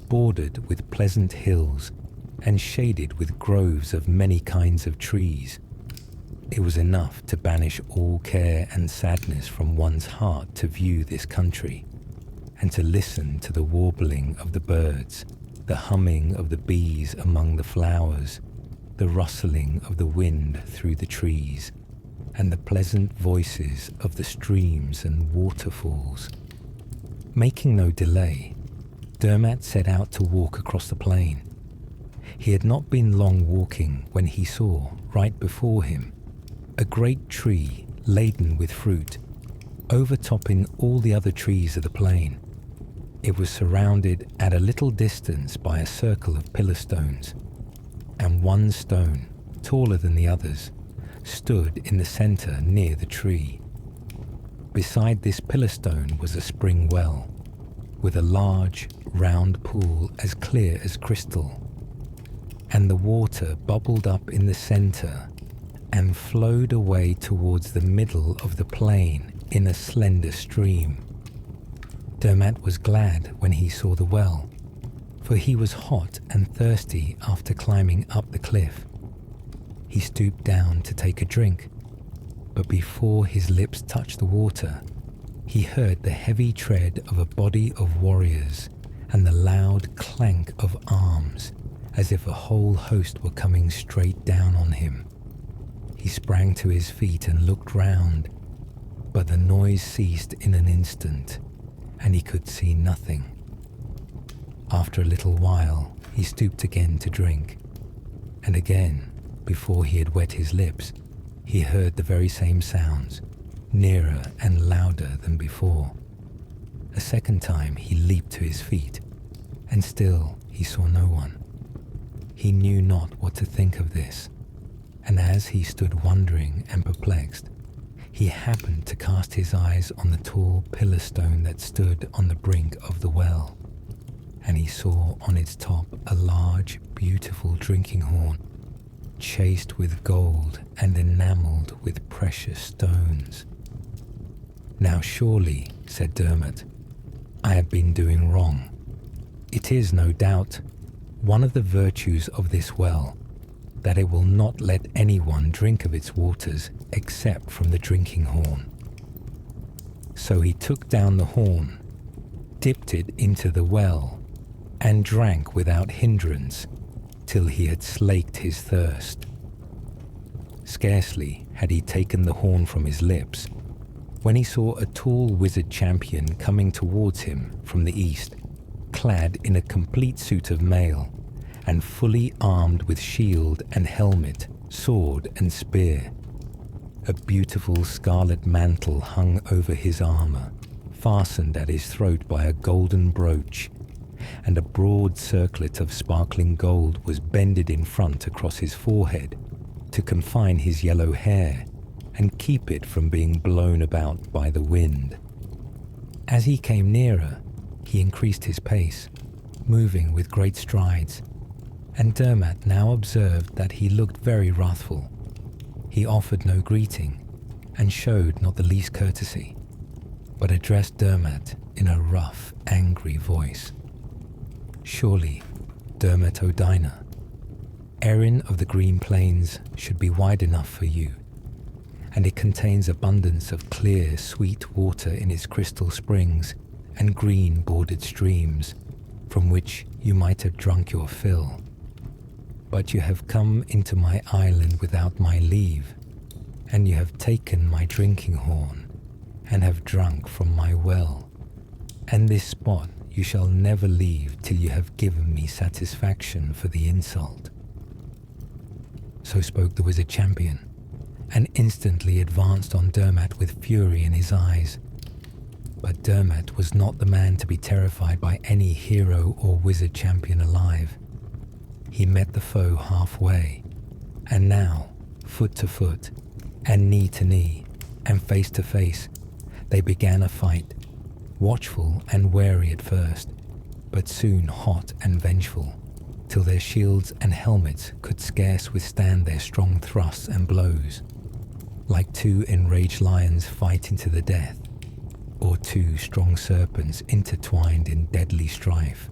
bordered with pleasant hills and shaded with groves of many kinds of trees. It was enough to banish all care and sadness from one's heart to view this country, and to listen to the warbling of the birds, the humming of the bees among the flowers, the rustling of the wind through the trees, and the pleasant voices of the streams and waterfalls. Making no delay, Dermot set out to walk across the plain. He had not been long walking when he saw, right before him, a great tree laden with fruit, overtopping all the other trees of the plain. It was surrounded at a little distance by a circle of pillar stones, and one stone, taller than the others, stood in the centre near the tree. Beside this pillar stone was a spring well, with a large, round pool as clear as crystal, and the water bubbled up in the centre and flowed away towards the middle of the plain in a slender stream. Dermot was glad when he saw the well, for he was hot and thirsty after climbing up the cliff. He stooped down to take a drink, but before his lips touched the water, he heard the heavy tread of a body of warriors and the loud clank of arms, as if a whole host were coming straight down on him. He sprang to his feet and looked round, but the noise ceased in an instant, and he could see nothing. After a little while, he stooped again to drink, And again, before he had wet his lips, he heard the very same sounds, nearer and louder than before. A second time he leaped to his feet, and still he saw no one. He knew not what to think of this, and as he stood wondering and perplexed, he happened to cast his eyes on the tall pillar stone that stood on the brink of the well, and he saw on its top a large, beautiful drinking horn, chased with gold and enamelled with precious stones. "Now surely," said Dermot, "I have been doing wrong. It is, no doubt, one of the virtues of this well, that it will not let anyone drink of its waters except from the drinking horn." So he took down the horn, dipped it into the well, and drank without hindrance till he had slaked his thirst. Scarcely had he taken the horn from his lips when he saw a tall wizard champion coming towards him from the east, clad in a complete suit of mail, and fully armed with shield and helmet, sword and spear. A beautiful scarlet mantle hung over his armour, fastened at his throat by a golden brooch, and a broad circlet of sparkling gold was bended in front across his forehead to confine his yellow hair and keep it from being blown about by the wind. As he came nearer, he increased his pace, moving with great strides, and Dermot now observed that he looked very wrathful. He offered no greeting, and showed not the least courtesy, but addressed Dermot in a rough, angry voice. "Surely, Dermot O'Dina, Erin of the Green Plains should be wide enough for you, and it contains abundance of clear, sweet water in its crystal springs and green-bordered streams, from which you might have drunk your fill. But you have come into my island without my leave, and you have taken my drinking horn, and have drunk from my well, and this spot you shall never leave till you have given me satisfaction for the insult." So spoke the wizard champion, and instantly advanced on Dermot with fury in his eyes. But Dermot was not the man to be terrified by any hero or wizard champion alive. He met the foe halfway, and now, foot to foot, and knee to knee, and face to face, they began a fight, watchful and wary at first, but soon hot and vengeful, till their shields and helmets could scarce withstand their strong thrusts and blows, like two enraged lions fighting to the death, or two strong serpents intertwined in deadly strife,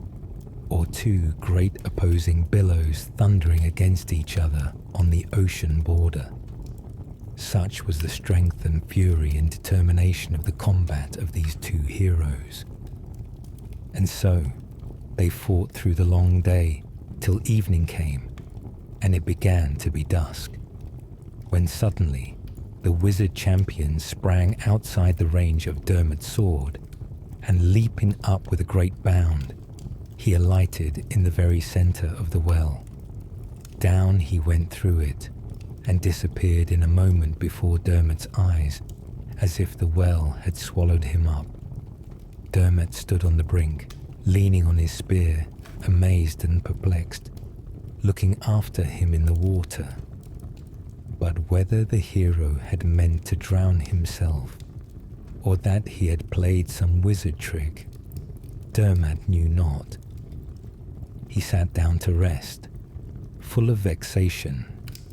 or two great opposing billows thundering against each other on the ocean border. Such was the strength and fury and determination of the combat of these two heroes. And so they fought through the long day till evening came, and it began to be dusk, when suddenly the wizard champion sprang outside the range of Dermot's sword, and leaping up with a great bound, he alighted in the very centre of the well. Down he went through it, and disappeared in a moment before Dermot's eyes, as if the well had swallowed him up. Dermot stood on the brink, leaning on his spear, amazed and perplexed, looking after him in the water. But whether the hero had meant to drown himself, or that he had played some wizard trick, Dermot knew not. He sat down to rest, full of vexation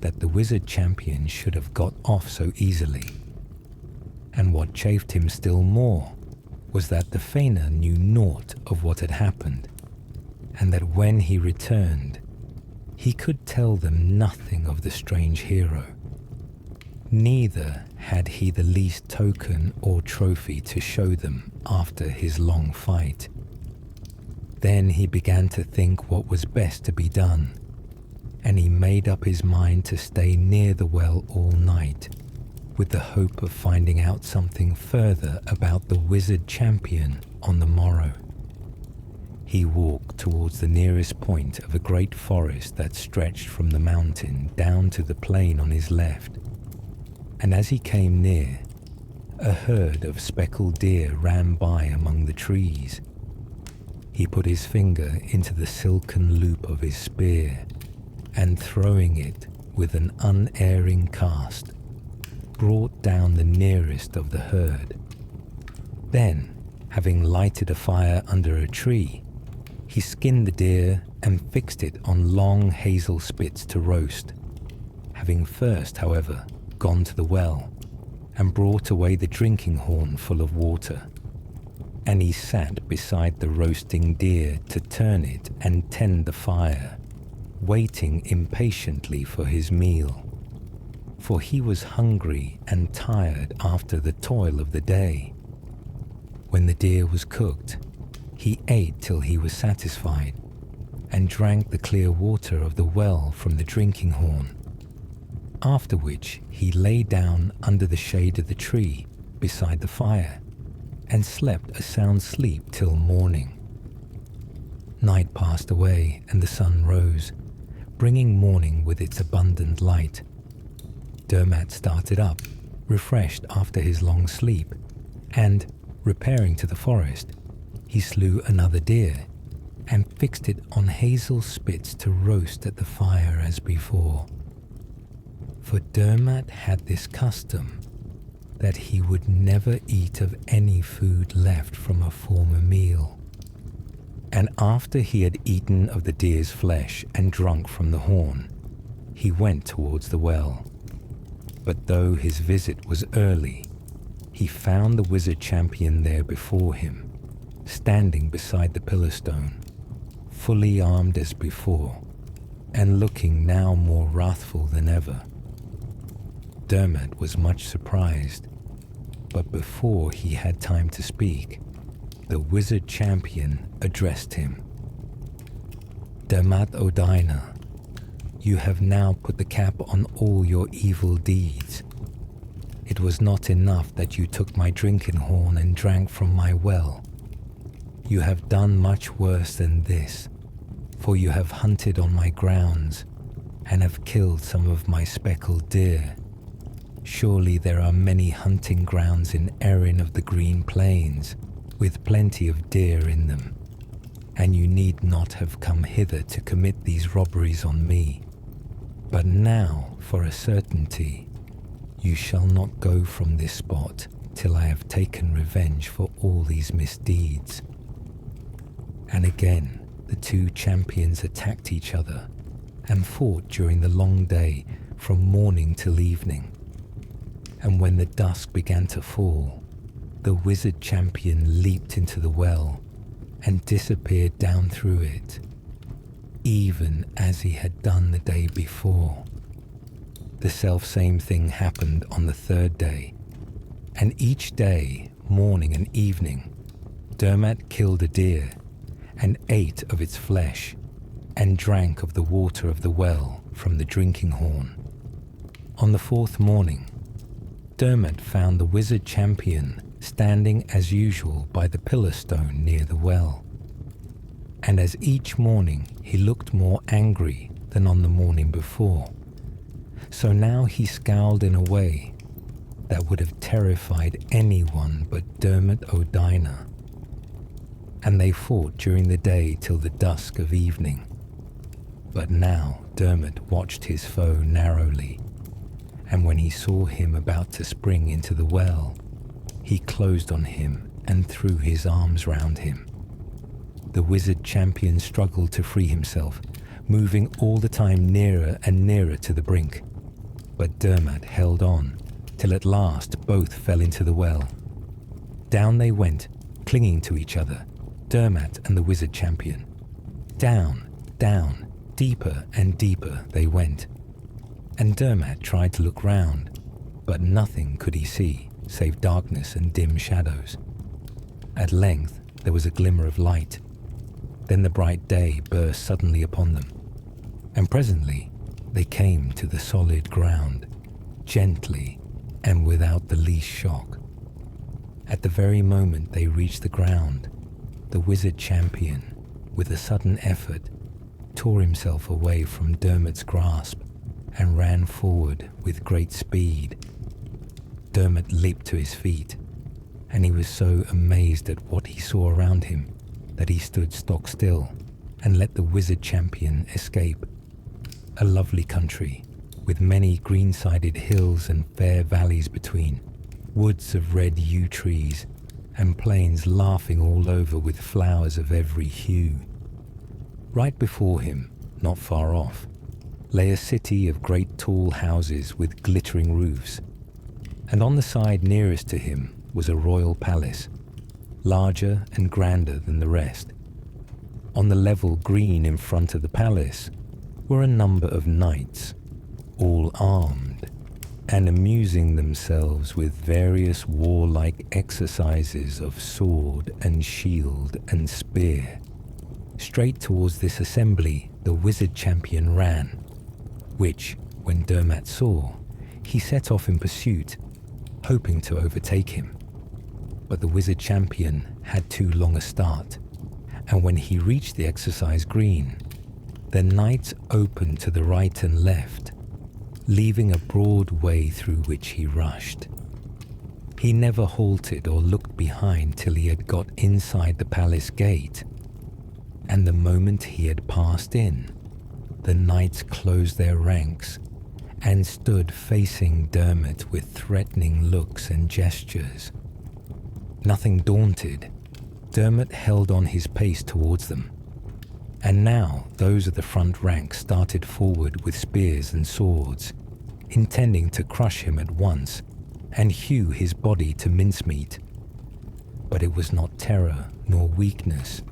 that the wizard champion should have got off so easily. And what chafed him still more was that the feigner knew naught of what had happened, and that when he returned, he could tell them nothing of the strange hero. Neither had he the least token or trophy to show them after his long fight. Then he began to think what was best to be done, and he made up his mind to stay near the well all night, with the hope of finding out something further about the wizard champion on the morrow. He walked towards the nearest point of a great forest that stretched from the mountain down to the plain on his left, and as he came near, a herd of speckled deer ran by among the trees. He put his finger into the silken loop of his spear, and throwing it with an unerring cast, brought down the nearest of the herd. Then, having lighted a fire under a tree, he skinned the deer and fixed it on long hazel spits to roast, having first, however, gone to the well and brought away the drinking horn full of water. And he sat beside the roasting deer to turn it and tend the fire, waiting impatiently for his meal. For he was hungry and tired after the toil of the day. When the deer was cooked, he ate till he was satisfied, and drank the clear water of the well from the drinking horn. After which he lay down under the shade of the tree beside the fire, and slept a sound sleep till morning. Night passed away, and the sun rose, bringing morning with its abundant light. Dermot started up, refreshed after his long sleep, and, repairing to the forest, he slew another deer, and fixed it on hazel spits to roast at the fire as before. For Dermot had this custom, that he would never eat of any food left from a former meal. And after he had eaten of the deer's flesh and drunk from the horn, he went towards the well. But though his visit was early, he found the wizard champion there before him, standing beside the pillar stone, fully armed as before, and looking now more wrathful than ever. Dermot was much surprised, but before he had time to speak, the wizard champion addressed him. Dermot O'Dina, you have now put the cap on all your evil deeds. It was not enough that you took my drinking horn and drank from my well. You have done much worse than this, for you have hunted on my grounds and have killed some of my speckled deer. Surely there are many hunting grounds in Erin of the Green Plains, with plenty of deer in them, and you need not have come hither to commit these robberies on me. But now, for a certainty, you shall not go from this spot till I have taken revenge for all these misdeeds. And again, the two champions attacked each other and fought during the long day from morning till evening. And when the dusk began to fall, the wizard champion leaped into the well and disappeared down through it, even as he had done the day before. The selfsame thing happened on the third day, and each day, morning and evening, Dermot killed a deer and ate of its flesh and drank of the water of the well from the drinking horn. On the fourth morning, Dermot found the wizard champion standing as usual by the pillar stone near the well. And as each morning he looked more angry than on the morning before, so now he scowled in a way that would have terrified anyone but Dermot O'Dina. And they fought during the day till the dusk of evening. But now Dermot watched his foe narrowly, and when he saw him about to spring into the well, he closed on him and threw his arms round him. The wizard champion struggled to free himself, moving all the time nearer and nearer to the brink. But Dermot held on, till at last both fell into the well. Down they went, clinging to each other, Dermot and the wizard champion. Down, down, deeper and deeper they went. And Dermot tried to look round, but nothing could he see save darkness and dim shadows. At length there was a glimmer of light. Then the bright day burst suddenly upon them, and presently they came to the solid ground, gently and without the least shock. At the very moment they reached the ground, the wizard champion, with a sudden effort, tore himself away from Dermot's grasp and ran forward with great speed. Dermot leaped to his feet, and he was so amazed at what he saw around him that he stood stock still and let the wizard champion escape. A lovely country, with many green-sided hills and fair valleys between, woods of red yew trees, and plains laughing all over with flowers of every hue. Right before him, not far off, lay a city of great tall houses with glittering roofs, and on the side nearest to him was a royal palace, larger and grander than the rest. On the level green in front of the palace were a number of knights, all armed, and amusing themselves with various warlike exercises of sword and shield and spear. Straight towards this assembly the wizard champion ran, which, when Dermot saw, he set off in pursuit, hoping to overtake him. But the wizard champion had too long a start, and when he reached the exercise green, the knights opened to the right and left, leaving a broad way through which he rushed. He never halted or looked behind till he had got inside the palace gate, and the moment he had passed in, the knights closed their ranks and stood facing Dermot with threatening looks and gestures. Nothing daunted, Dermot held on his pace towards them, and now those of the front rank started forward with spears and swords, intending to crush him at once and hew his body to mincemeat. But it was not terror, nor weakness,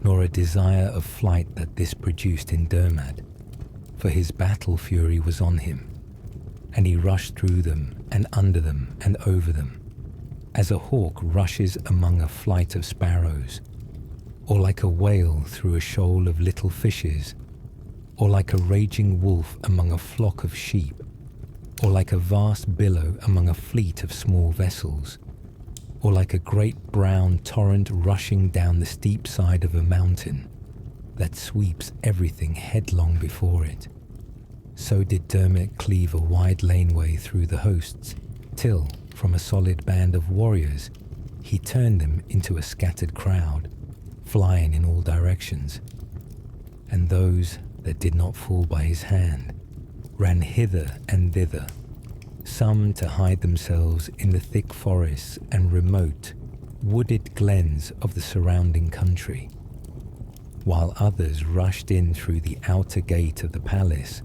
nor a desire of flight that this produced in Dermot, for his battle fury was on him, and he rushed through them and under them and over them, as a hawk rushes among a flight of sparrows, or like a whale through a shoal of little fishes, or like a raging wolf among a flock of sheep, or like a vast billow among a fleet of small vessels, or like a great brown torrent rushing down the steep side of a mountain that sweeps everything headlong before it. So did Dermot cleave a wide laneway through the hosts, till, from a solid band of warriors, he turned them into a scattered crowd, flying in all directions. And those that did not fall by his hand ran hither and thither, some to hide themselves in the thick forests and remote, wooded glens of the surrounding country, while others rushed in through the outer gate of the palace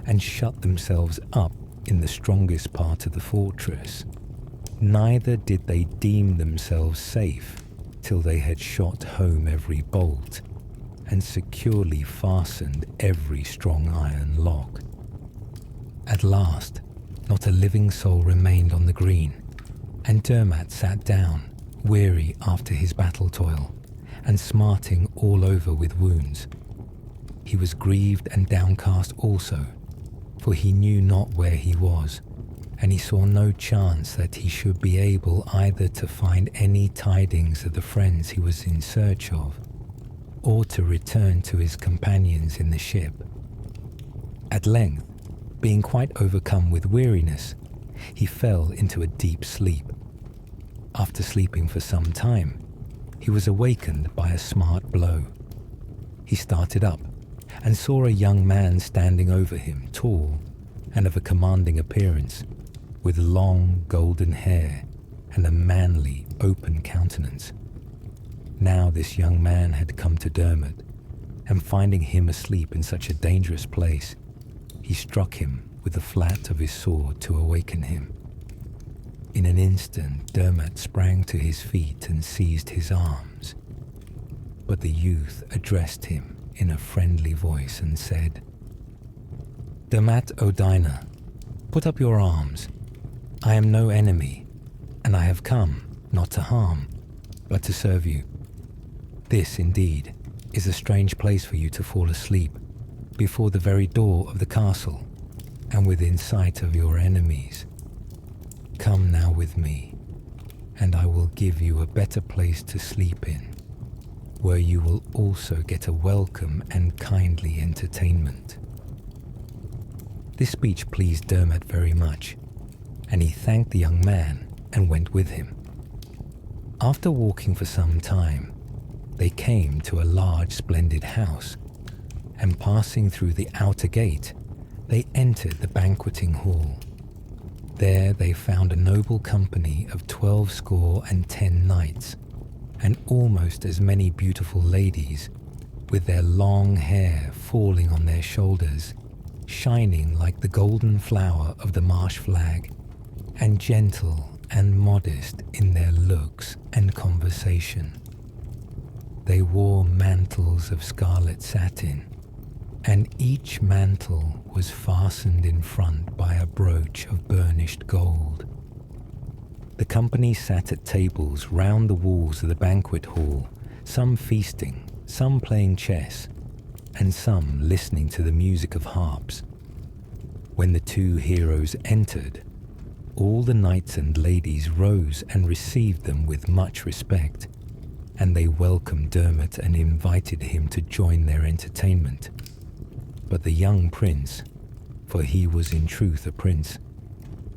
and shut themselves up in the strongest part of the fortress. Neither did they deem themselves safe till they had shot home every bolt and securely fastened every strong iron lock. At last, not a living soul remained on the green, and Dermot sat down, weary after his battle toil, and smarting all over with wounds. He was grieved and downcast also, for he knew not where he was, and he saw no chance that he should be able either to find any tidings of the friends he was in search of, or to return to his companions in the ship. At length, being quite overcome with weariness, he fell into a deep sleep. After sleeping for some time, he was awakened by a smart blow. He started up and saw a young man standing over him, tall and of a commanding appearance, with long golden hair and a manly, open countenance. Now this young man had come to Dermot, and finding him asleep in such a dangerous place, he struck him with the flat of his sword to awaken him. In an instant, Dermot sprang to his feet and seized his arms, but the youth addressed him in a friendly voice and said, "Dermot O'Dina, put up your arms. I am no enemy, and I have come not to harm, but to serve you. This, indeed, is a strange place for you to fall asleep, before the very door of the castle, and within sight of your enemies. Come now with me, and I will give you a better place to sleep in, where you will also get a welcome and kindly entertainment." This speech pleased Dermot very much, and he thanked the young man and went with him. After walking for some time, they came to a large splendid house, and passing through the outer gate, they entered the banqueting hall. There they found a noble company of 12 knights, and almost as many beautiful ladies, with their long hair falling on their shoulders, shining like the golden flower of the marsh flag, and gentle and modest in their looks and conversation. They wore mantles of scarlet satin, and each mantle was fastened in front by a brooch of burnished gold. The company sat at tables round the walls of the banquet hall, some feasting, some playing chess, and some listening to the music of harps. When the two heroes entered, all the knights and ladies rose and received them with much respect, and they welcomed Dermot and invited him to join their entertainment. But the young prince, for he was in truth a prince,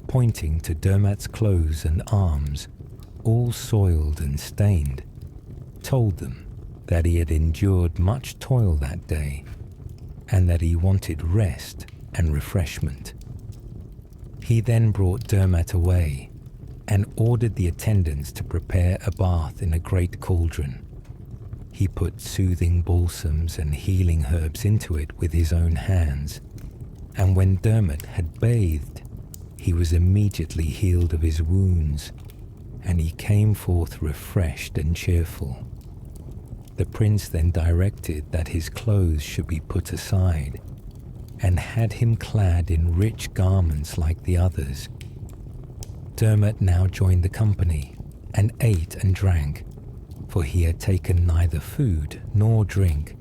pointing to Dermot's clothes and arms, all soiled and stained, told them that he had endured much toil that day, and that he wanted rest and refreshment. He then brought Dermot away, and ordered the attendants to prepare a bath in a great cauldron. He put soothing balsams and healing herbs into it with his own hands, and when Dermot had bathed, he was immediately healed of his wounds, and he came forth refreshed and cheerful. The prince then directed that his clothes should be put aside, and had him clad in rich garments like the others. Dermot now joined the company, and ate and drank, for he had taken neither food nor drink,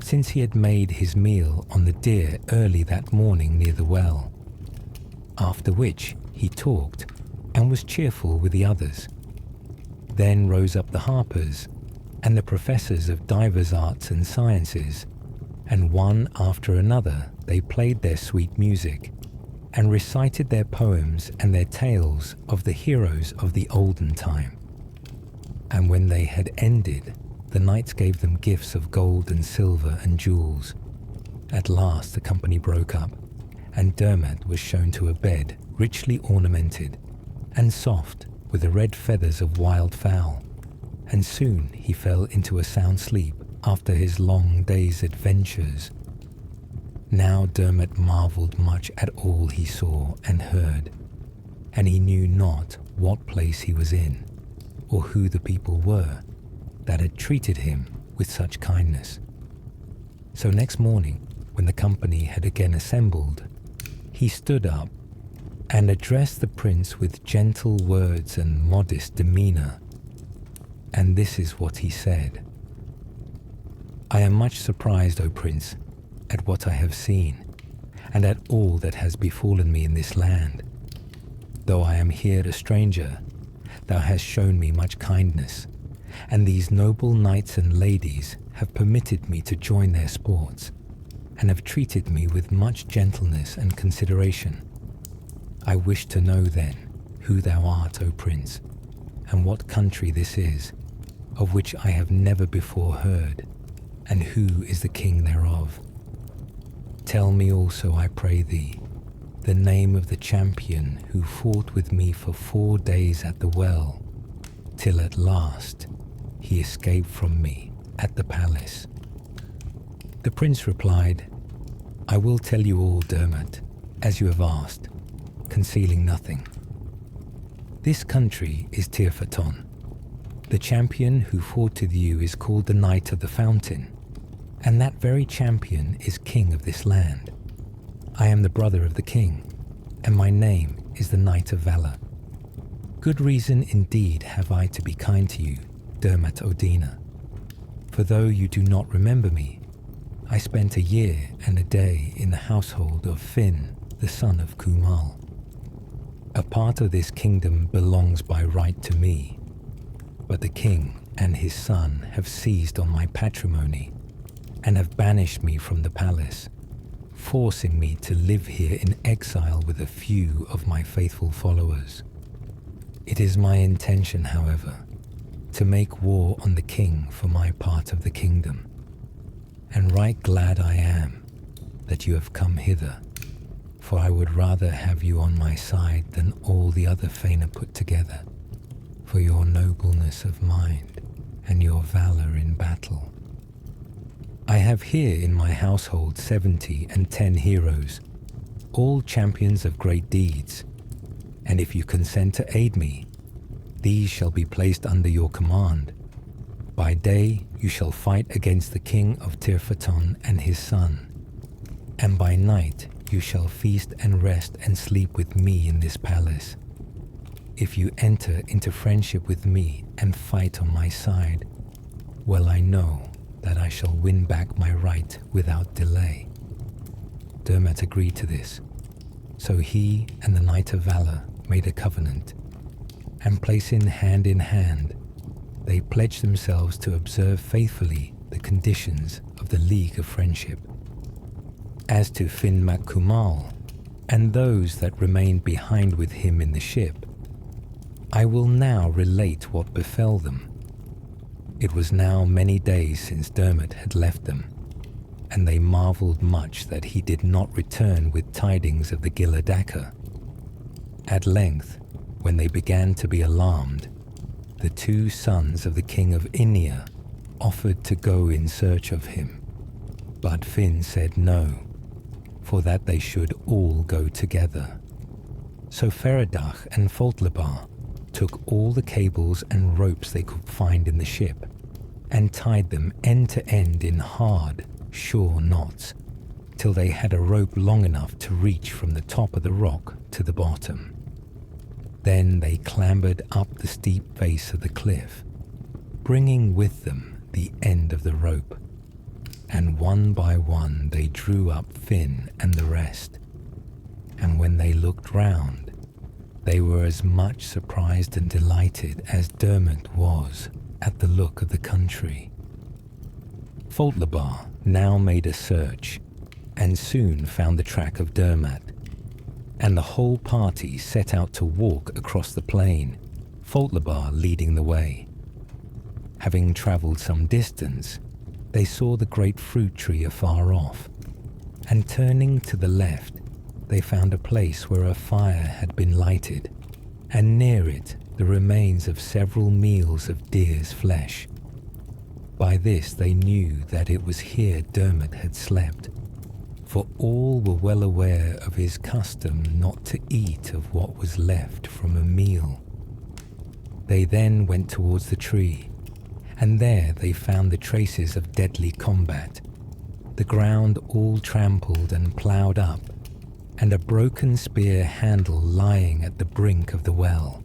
since he had made his meal on the deer early that morning near the well. After which he talked, and was cheerful with the others. Then rose up the harpers, and the professors of divers arts and sciences, and one after another they played their sweet music, and recited their poems and their tales of the heroes of the olden time. And when they had ended, the knights gave them gifts of gold and silver and jewels. At last the company broke up, and Dermot was shown to a bed richly ornamented, and soft with the red feathers of wild fowl, and soon he fell into a sound sleep after his long day's adventures. Now Dermot marvelled much at all he saw and heard, and he knew not what place he was in, or who the people were that had treated him with such kindness. So next morning, when the company had again assembled, he stood up and addressed the prince with gentle words and modest demeanour. And this is what he said: "I am much surprised, O prince, at what I have seen, and at all that has befallen me in this land. Though I am here a stranger, thou hast shown me much kindness, and these noble knights and ladies have permitted me to join their sports, and have treated me with much gentleness and consideration. I wish to know then who thou art, O prince, and what country this is, of which I have never before heard, and who is the king thereof. Tell me also, I pray thee, the name of the champion who fought with me for 4 days at the well, till at last he escaped from me at the palace." The prince replied, "I will tell you all, Dermot, as you have asked, concealing nothing. This country is Tirfaton. The champion who fought with you is called the Knight of the Fountain, and that very champion is king of this land. I am the brother of the king, and my name is the Knight of Valor. Good reason indeed have I to be kind to you, Dermot O'Dina, for though you do not remember me, I spent a year and a day in the household of Finn, the son of Kumal. A part of this kingdom belongs by right to me, but the king and his son have seized on my patrimony and have banished me from the palace, forcing me to live here in exile with a few of my faithful followers. It is my intention, however, to make war on the king for my part of the kingdom, and right glad I am that you have come hither, for I would rather have you on my side than all the other Fianna put together, for your nobleness of mind and your valor in battle. I have here in my household 70 and 10 heroes, all champions of great deeds, and if you consent to aid me, these shall be placed under your command. By day you shall fight against the king of Tirfaton and his son, and by night you shall feast and rest and sleep with me in this palace. If you enter into friendship with me and fight on my side, well, I know that I shall win back my right without delay." Dermot agreed to this, so he and the Knight of Valor made a covenant, and placing hand in hand, they pledged themselves to observe faithfully the conditions of the League of Friendship. As to Finn Mac Cumhal and those that remained behind with him in the ship, I will now relate what befell them. It was now many days since Dermot had left them, and they marvelled much that he did not return with tidings of the Gilla Dacker. At length, when they began to be alarmed, the two sons of the king of Inia offered to go in search of him, but Finn said no, for that they should all go together. So Feradach and Foltlebar took all the cables and ropes they could find in the ship and tied them end to end in hard, sure knots, till they had a rope long enough to reach from the top of the rock to the bottom. Then they clambered up the steep face of the cliff, bringing with them the end of the rope, and one by one they drew up Finn and the rest, and when they looked round, they were as much surprised and delighted as Dermot was at the look of the country. Foltlebar now made a search, and soon found the track of Dermot, and the whole party set out to walk across the plain, Foltlebar leading the way. Having travelled some distance, they saw the great fruit tree afar off, and turning to the left, they found a place where a fire had been lighted, and near it the remains of several meals of deer's flesh. By this they knew that it was here Dermot had slept, for all were well aware of his custom not to eat of what was left from a meal. They then went towards the tree, and there they found the traces of deadly combat, the ground all trampled and ploughed up, and a broken spear handle lying at the brink of the well.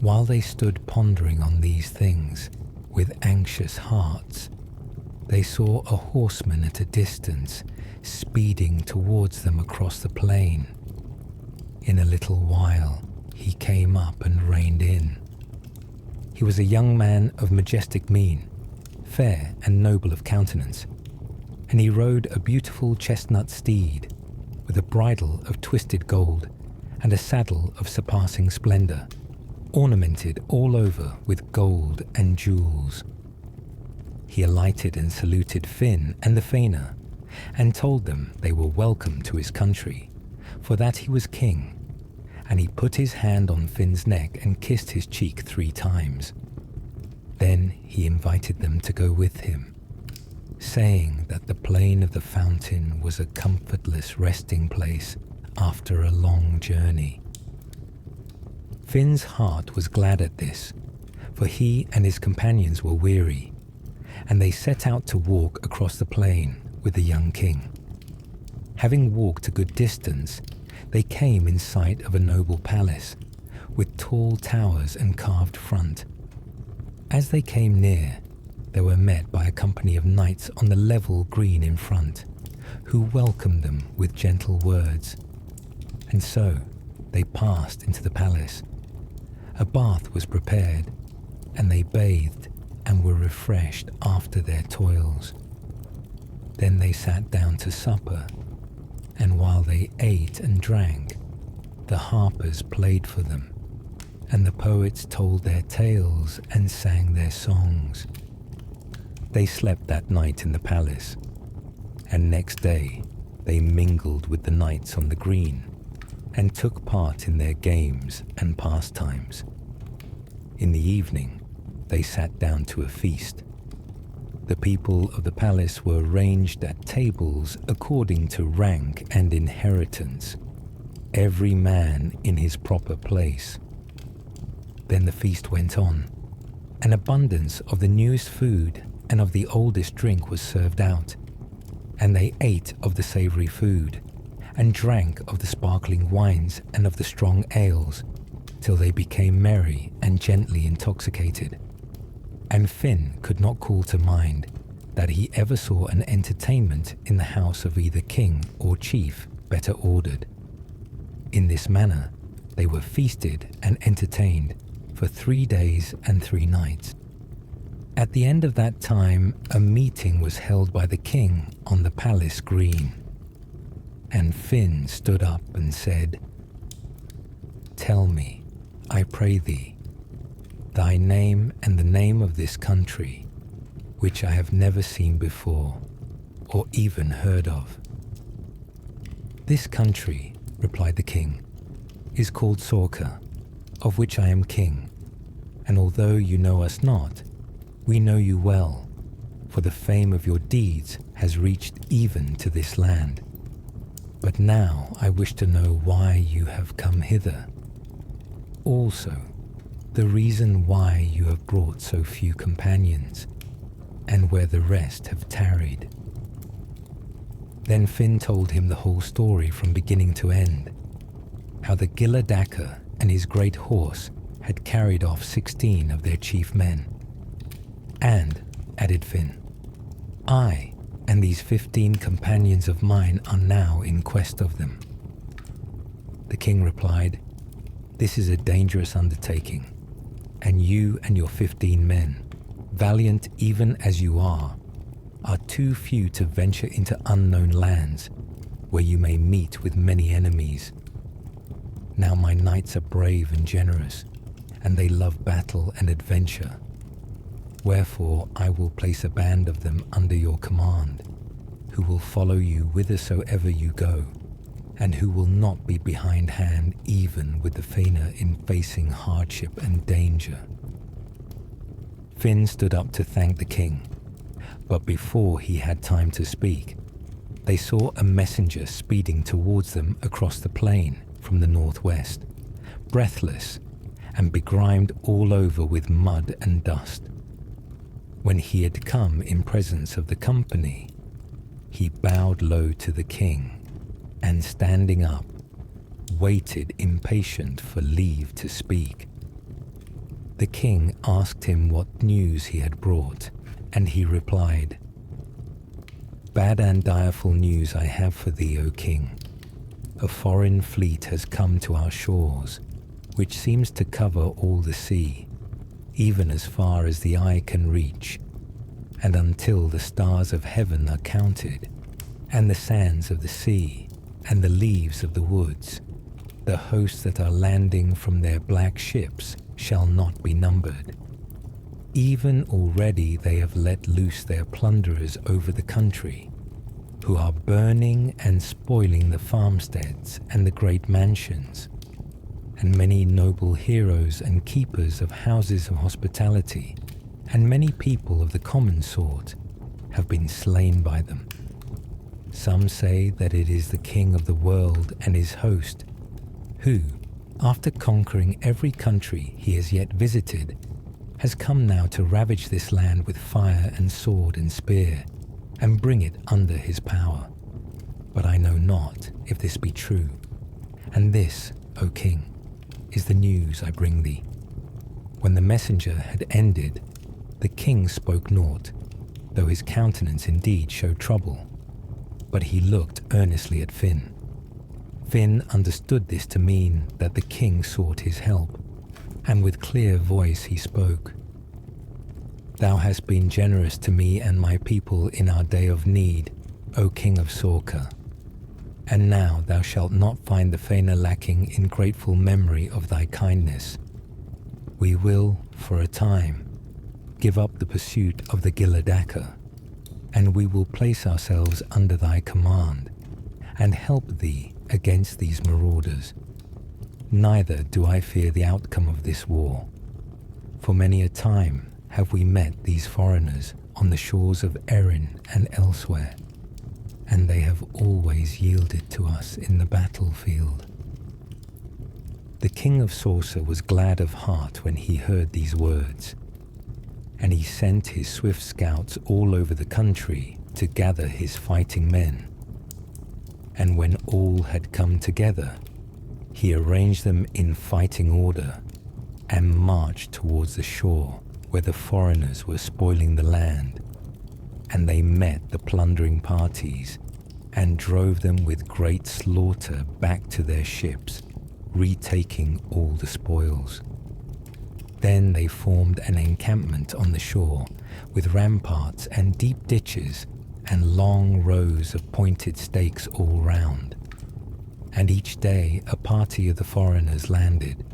While they stood pondering on these things with anxious hearts, they saw a horseman at a distance speeding towards them across the plain. In a little while he came up and reined in. He was a young man of majestic mien, fair and noble of countenance, and he rode a beautiful chestnut steed with a bridle of twisted gold and a saddle of surpassing splendor, ornamented all over with gold and jewels. He alighted and saluted Finn and the Fianna, and told them they were welcome to his country, for that he was king, and he put his hand on Finn's neck and kissed his cheek 3 times. Then he invited them to go with him, saying that the plain of the fountain was a comfortless resting place after a long journey. Finn's heart was glad at this, for he and his companions were weary, and they set out to walk across the plain with the young king. Having walked a good distance, they came in sight of a noble palace, with tall towers and carved front. As they came near, they were met by a company of knights on the level green in front, who welcomed them with gentle words. And so they passed into the palace. A bath was prepared, and they bathed and were refreshed after their toils. Then they sat down to supper, and while they ate and drank, the harpers played for them, and the poets told their tales and sang their songs. They slept that night in the palace, and next day they mingled with the knights on the green and took part in their games and pastimes. In the evening, they sat down to a feast. The people of the palace were ranged at tables according to rank and inheritance, every man in his proper place. Then the feast went on. An abundance of the newest food and of the oldest drink was served out, and they ate of the savory food, and drank of the sparkling wines and of the strong ales, till they became merry and gently intoxicated. And Finn could not call to mind that he ever saw an entertainment in the house of either king or chief better ordered. In this manner they were feasted and entertained for 3 days and 3 nights. At the end of that time, a meeting was held by the king on the palace green. And Finn stood up and said, "Tell me, I pray thee, thy name and the name of this country, which I have never seen before, or even heard of." "This country," replied the king, "is called Sorka, of which I am king, and although you know us not, we know you well, for the fame of your deeds has reached even to this land. But now I wish to know why you have come hither. Also, the reason why you have brought so few companions, and where the rest have tarried." Then Finn told him the whole story from beginning to end, how the Gilla Dacker and his great horse had carried off 16 of their chief men. "And," added Finn, "I and these 15 companions of mine are now in quest of them." The king replied, "This is a dangerous undertaking, and you and your 15 men, valiant even as you are too few to venture into unknown lands where you may meet with many enemies. Now my knights are brave and generous, and they love battle and adventure. Wherefore I will place a band of them under your command, who will follow you whithersoever you go, and who will not be behindhand even with the Fianna in facing hardship and danger." Finn stood up to thank the king, but before he had time to speak, they saw a messenger speeding towards them across the plain from the northwest, breathless and begrimed all over with mud and dust. When he had come in presence of the company, he bowed low to the king, and standing up, waited impatient for leave to speak. The king asked him what news he had brought, and he replied, "Bad and direful news I have for thee, O king. A foreign fleet has come to our shores, which seems to cover all the sea, even as far as the eye can reach, and until the stars of heaven are counted, and the sands of the sea, and the leaves of the woods, the hosts that are landing from their black ships shall not be numbered. Even already they have let loose their plunderers over the country, who are burning and spoiling the farmsteads and the great mansions, and many noble heroes and keepers of houses of hospitality, and many people of the common sort, have been slain by them. Some say that it is the king of the world and his host, who, after conquering every country he has yet visited, has come now to ravage this land with fire and sword and spear, and bring it under his power. But I know not if this be true. And this, O king, is the news I bring thee." When the messenger had ended, the king spoke naught, though his countenance indeed showed trouble. But he looked earnestly at Finn. Finn understood this to mean that the king sought his help, and with clear voice he spoke. Thou hast been generous to me and my people in our day of need, O King of Sorka. And now thou shalt not find the Fianna lacking in grateful memory of thy kindness. We will, for a time, give up the pursuit of the Gilla Dacker, and we will place ourselves under thy command, and help thee against these marauders. Neither do I fear the outcome of this war, for many a time have we met these foreigners on the shores of Erin and elsewhere, and they have always yielded to us in the battlefield. The King of Sorsa was glad of heart when he heard these words, and he sent his swift scouts all over the country to gather his fighting men. And when all had come together, he arranged them in fighting order and marched towards the shore where the foreigners were spoiling the land. And they met the plundering parties and drove them with great slaughter back to their ships, retaking all the spoils. Then they formed an encampment on the shore with ramparts and deep ditches and long rows of pointed stakes all round. And each day a party of the foreigners landed,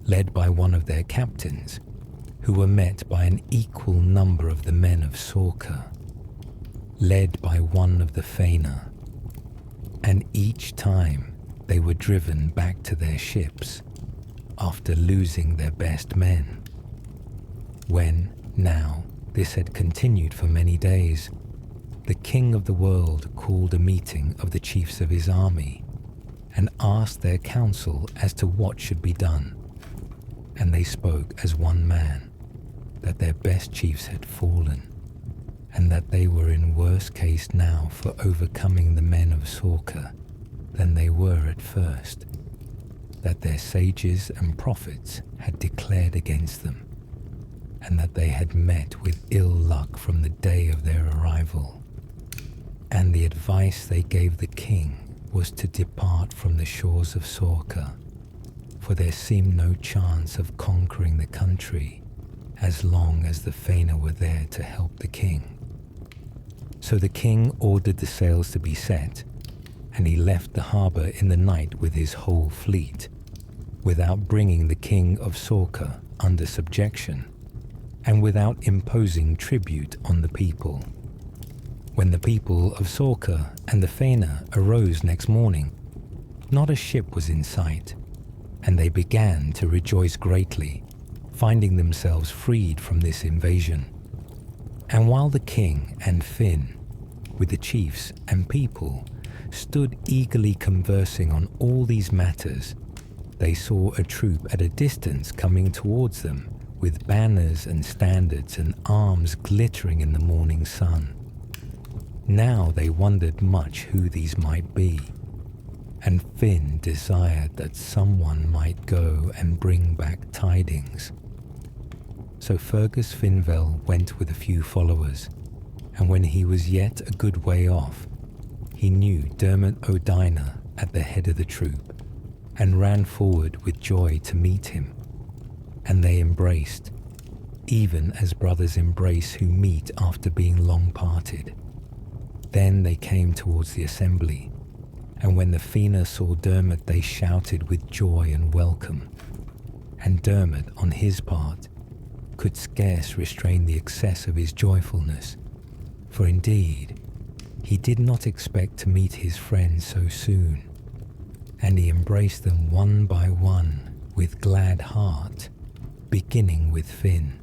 led by one of their captains, who were met by an equal number of the men of Sorka, led by one of the Fianna. And each time they were driven back to their ships after losing their best men. When, now, this had continued for many days, the King of the World called a meeting of the chiefs of his army and asked their counsel as to what should be done. And they spoke as one man, that their best chiefs had fallen, and that they were in worse case now for overcoming the men of Sorka than they were at first, that their sages and prophets had declared against them, and that they had met with ill luck from the day of their arrival. And the advice they gave the king was to depart from the shores of Sorka, for there seemed no chance of conquering the country as long as the Fianna were there to help the king. So the king ordered the sails to be set, and he left the harbour in the night with his whole fleet, without bringing the king of Sorka under subjection, and without imposing tribute on the people. When the people of Sorka and the Fianna arose next morning, not a ship was in sight, and they began to rejoice greatly, finding themselves freed from this invasion. And while the king and Finn, with the chiefs and people, stood eagerly conversing on all these matters, they saw a troop at a distance coming towards them, with banners and standards and arms glittering in the morning sun. Now they wondered much who these might be, and Finn desired that someone might go and bring back tidings. So Fergus Finnvell went with a few followers, and when he was yet a good way off, he knew Dermot O'Dina at the head of the troop, and ran forward with joy to meet him. And they embraced, even as brothers embrace who meet after being long parted. Then they came towards the assembly, and when the Fianna saw Dermot, they shouted with joy and welcome. And Dermot, on his part, could scarce restrain the excess of his joyfulness, for indeed, he did not expect to meet his friends so soon, and he embraced them one by one with glad heart, beginning with Finn.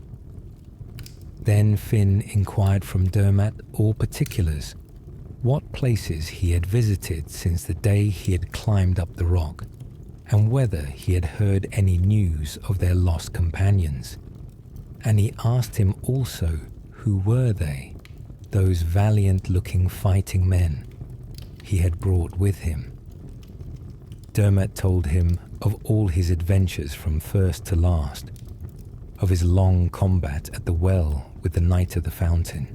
Then Finn inquired from Dermot all particulars, what places he had visited since the day he had climbed up the rock, and whether he had heard any news of their lost companions. And he asked him also who were they, those valiant-looking fighting men he had brought with him. Dermot told him of all his adventures from first to last, of his long combat at the well with the Knight of the Fountain,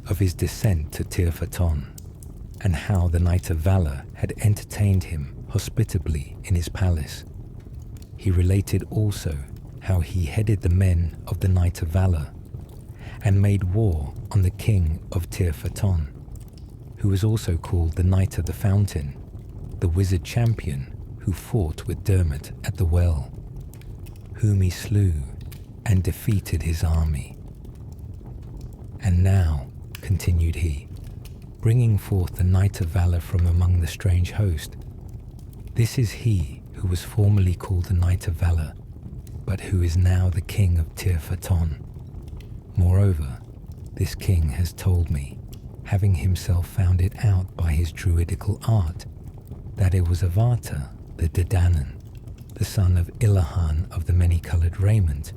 of his descent to Tirfaton, and how the Knight of Valor had entertained him hospitably in his palace. He related also how he headed the men of the Knight of Valor, and made war on the king of Tirfaton, who was also called the Knight of the Fountain, the wizard champion who fought with Dermot at the well, whom he slew and defeated his army. And now, continued he, bringing forth the Knight of Valor from among the strange host, this is he who was formerly called the Knight of Valor, but who is now the king of Tirfaton. Moreover, this king has told me, having himself found it out by his druidical art, that it was Avata the Dedanan, the son of Ilahan of the many-coloured raiment,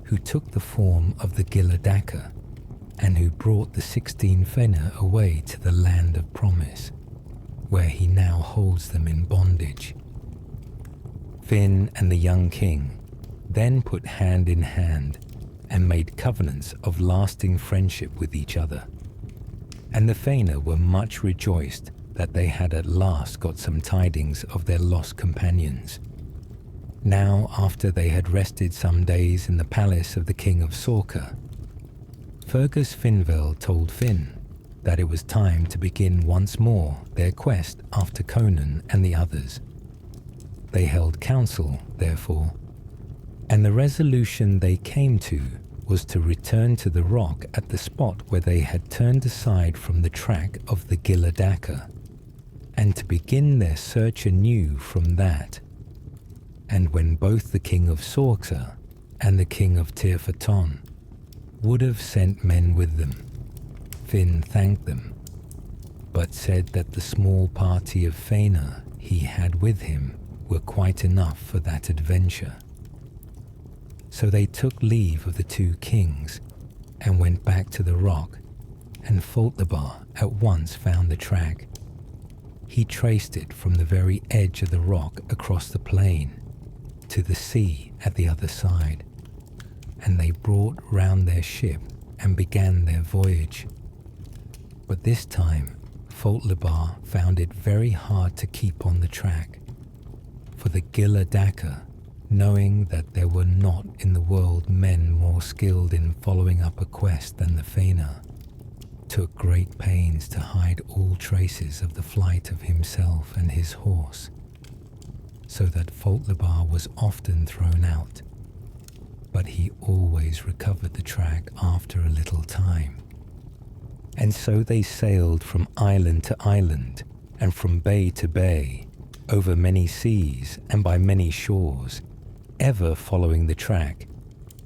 who took the form of the Gilla Dacker, and who brought the 16 Fianna away to the land of promise, where he now holds them in bondage. Finn and the young king then put hand in hand and made covenants of lasting friendship with each other, and the Fianna were much rejoiced that they had at last got some tidings of their lost companions. Now, after they had rested some days in the palace of the king of Sorka, Fergus Finvel told Finn that it was time to begin once more their quest after Conan and the others. They held council, therefore, and the resolution they came to was to return to the rock at the spot where they had turned aside from the track of the Gilla Dacker, and to begin their search anew from that. And when both the king of Sorka and the king of Tirfaton would have sent men with them, Finn thanked them, but said that the small party of Fianna he had with him were quite enough for that adventure. So they took leave of the two kings and went back to the rock, and Foltlebar at once found the track. He traced it from the very edge of the rock across the plain to the sea at the other side, and they brought round their ship and began their voyage. But this time Foltlebar found it very hard to keep on the track, for the Gilla Dacker, knowing that there were not in the world men more skilled in following up a quest than the Fianna, took great pains to hide all traces of the flight of himself and his horse, so that Foltlebar was often thrown out, but he always recovered the track after a little time. And so they sailed from island to island, and from bay to bay, over many seas and by many shores, ever following the track,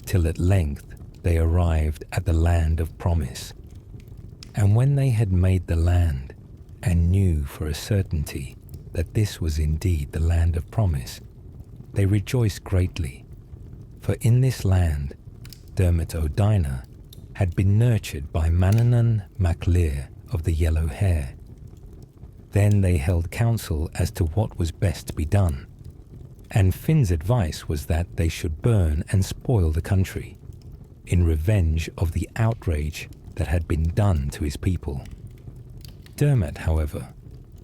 till at length they arrived at the land of promise. And when they had made the land, and knew for a certainty that this was indeed the land of promise, they rejoiced greatly, for in this land Dermot O'Dina had been nurtured by Manannán mac Lir of the yellow hair. Then they held council as to what was best to be done, and Finn's advice was that they should burn and spoil the country, in revenge of the outrage that had been done to his people. Dermot, however,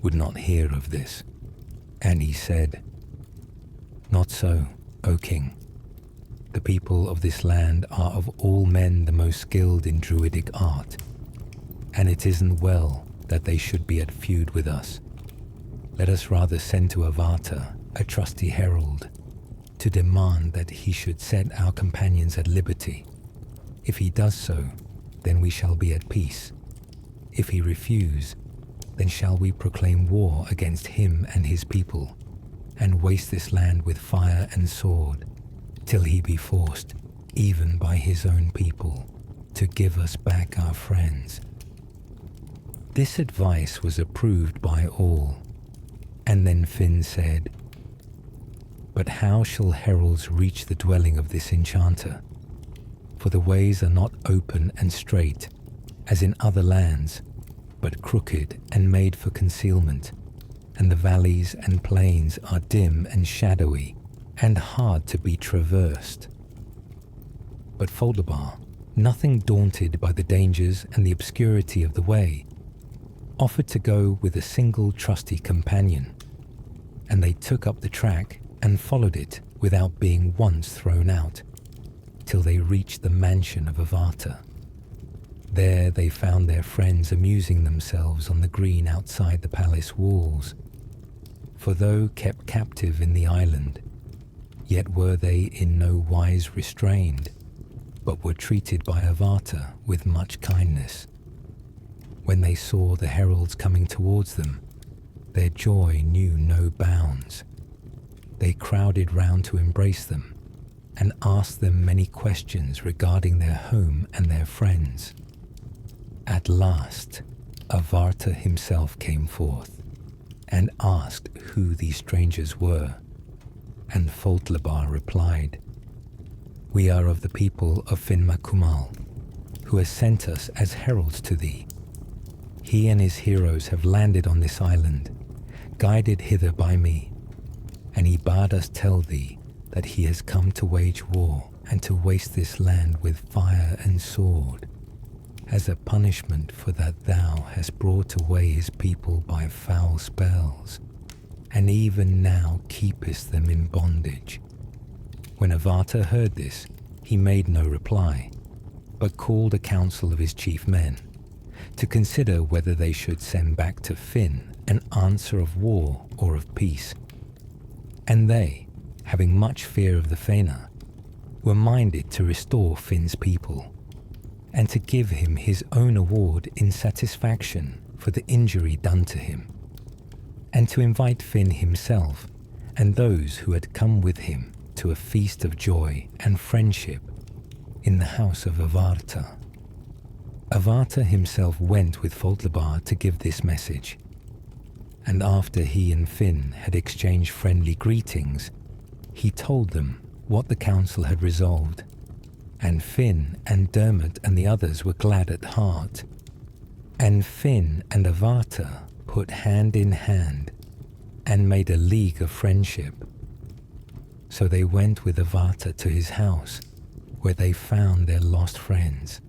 would not hear of this, and he said, "Not so, O king. The people of this land are of all men the most skilled in druidic art, and it isn't well that they should be at feud with us. Let us rather send to Avata a trusty herald, to demand that he should set our companions at liberty. If he does so, then we shall be at peace. If he refuse, then shall we proclaim war against him and his people, and waste this land with fire and sword, till he be forced, even by his own people, to give us back our friends." This advice was approved by all, and then Finn said, "But how shall heralds reach the dwelling of this enchanter? For the ways are not open and straight, as in other lands, but crooked and made for concealment, and the valleys and plains are dim and shadowy, and hard to be traversed." But Foltlebar, nothing daunted by the dangers and the obscurity of the way, offered to go with a single trusty companion, and they took up the track and followed it without being once thrown out, till they reached the mansion of Avata, There they found their friends amusing themselves on the green outside the palace walls. For though kept captive in the island, yet were they in no wise restrained, but were treated by Avarta with much kindness. When they saw the heralds coming towards them, their joy knew no bounds. They crowded round to embrace them and asked them many questions regarding their home and their friends. At last, Avarta himself came forth and asked who these strangers were, and Foltlabar replied, "We are of the people of Finmakumal, who has sent us as heralds to thee. He and his heroes have landed on this island, guided hither by me, and he bade us tell thee that he has come to wage war and to waste this land with fire and sword, as a punishment for that thou hast brought away his people by foul spells, and even now keepest them in bondage." When Avarta heard this, he made no reply, but called a council of his chief men, to consider whether they should send back to Finn an answer of war or of peace. And they, having much fear of the Fianna, were minded to restore Finn's people, and to give him his own award in satisfaction for the injury done to him, and to invite Finn himself and those who had come with him to a feast of joy and friendship in the house of Avarta. Avarta himself went with Foltlabar to give this message, and after he and Finn had exchanged friendly greetings, he told them what the council had resolved, and Finn and Dermot and the others were glad at heart, and Finn and Avarta put hand in hand and made a league of friendship. So they went with Avarta to his house, where they found their lost friends,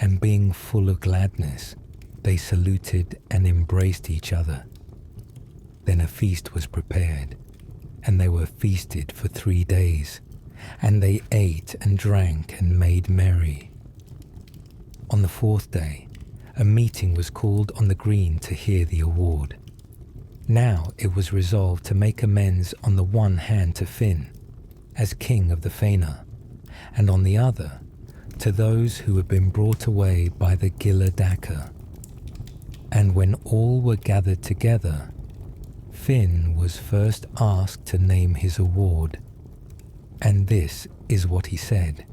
and being full of gladness, they saluted and embraced each other. Then a feast was prepared, and they were feasted for 3 days, and they ate and drank and made merry. On the 4th day, a meeting was called on the green to hear the award. Now it was resolved to make amends on the one hand to Finn, as king of the Fianna, and on the other to those who had been brought away by the Gilla Dacker. And when all were gathered together, Finn was first asked to name his award, and this is what he said: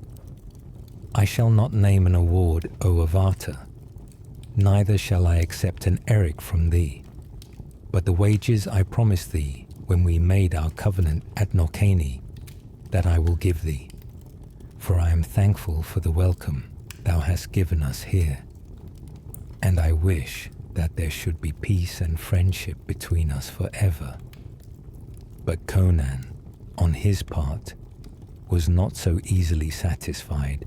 "I shall not name an award, O Avarta, neither shall I accept an eric from thee, but the wages I promised thee when we made our covenant at Nokani, that I will give thee, for I am thankful for the welcome thou hast given us here, and I wish that there should be peace and friendship between us forever." But Conan, on his part, was not so easily satisfied,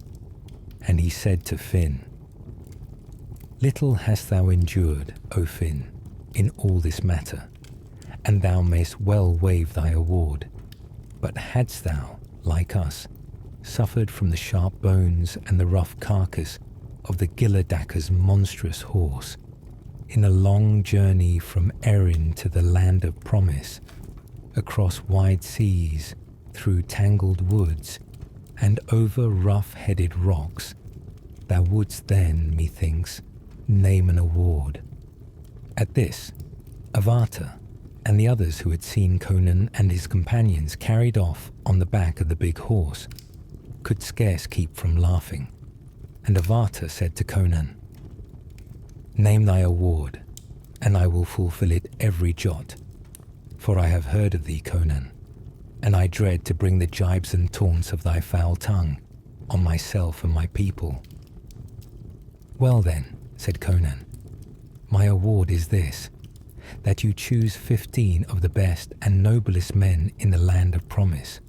and he said to Finn, "Little hast thou endured, O Finn, in all this matter, and thou mayst well waive thy award, but hadst thou, like us, suffered from the sharp bones and the rough carcass of the Gilla Dacker's monstrous horse, in a long journey from Erin to the land of promise, across wide seas, through tangled woods, and over rough-headed rocks, thou wouldst then, methinks, name an award." At this, Avarta and the others who had seen Conan and his companions carried off on the back of the big horse could scarce keep from laughing, and Avarta said to Conan, "Name thy award, and I will fulfill it every jot, for I have heard of thee, Conan, and I dread to bring the jibes and taunts of thy foul tongue on myself and my people." "Well then," said Conan, "my award is this, that you choose 15 of the best and noblest men in the land of promise,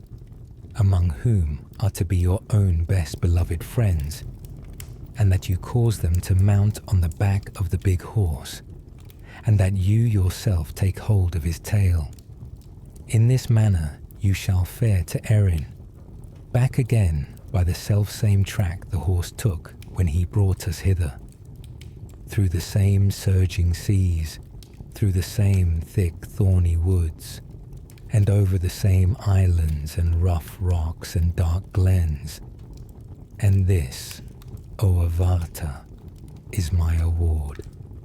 among whom are to be your own best beloved friends, and that you cause them to mount on the back of the big horse, and that you yourself take hold of his tail. In this manner you shall fare to Erin, back again by the self-same track the horse took, when he brought us hither, through the same surging seas, through the same thick thorny woods, and over the same islands and rough rocks and dark glens. And this, O Avarta, is my award,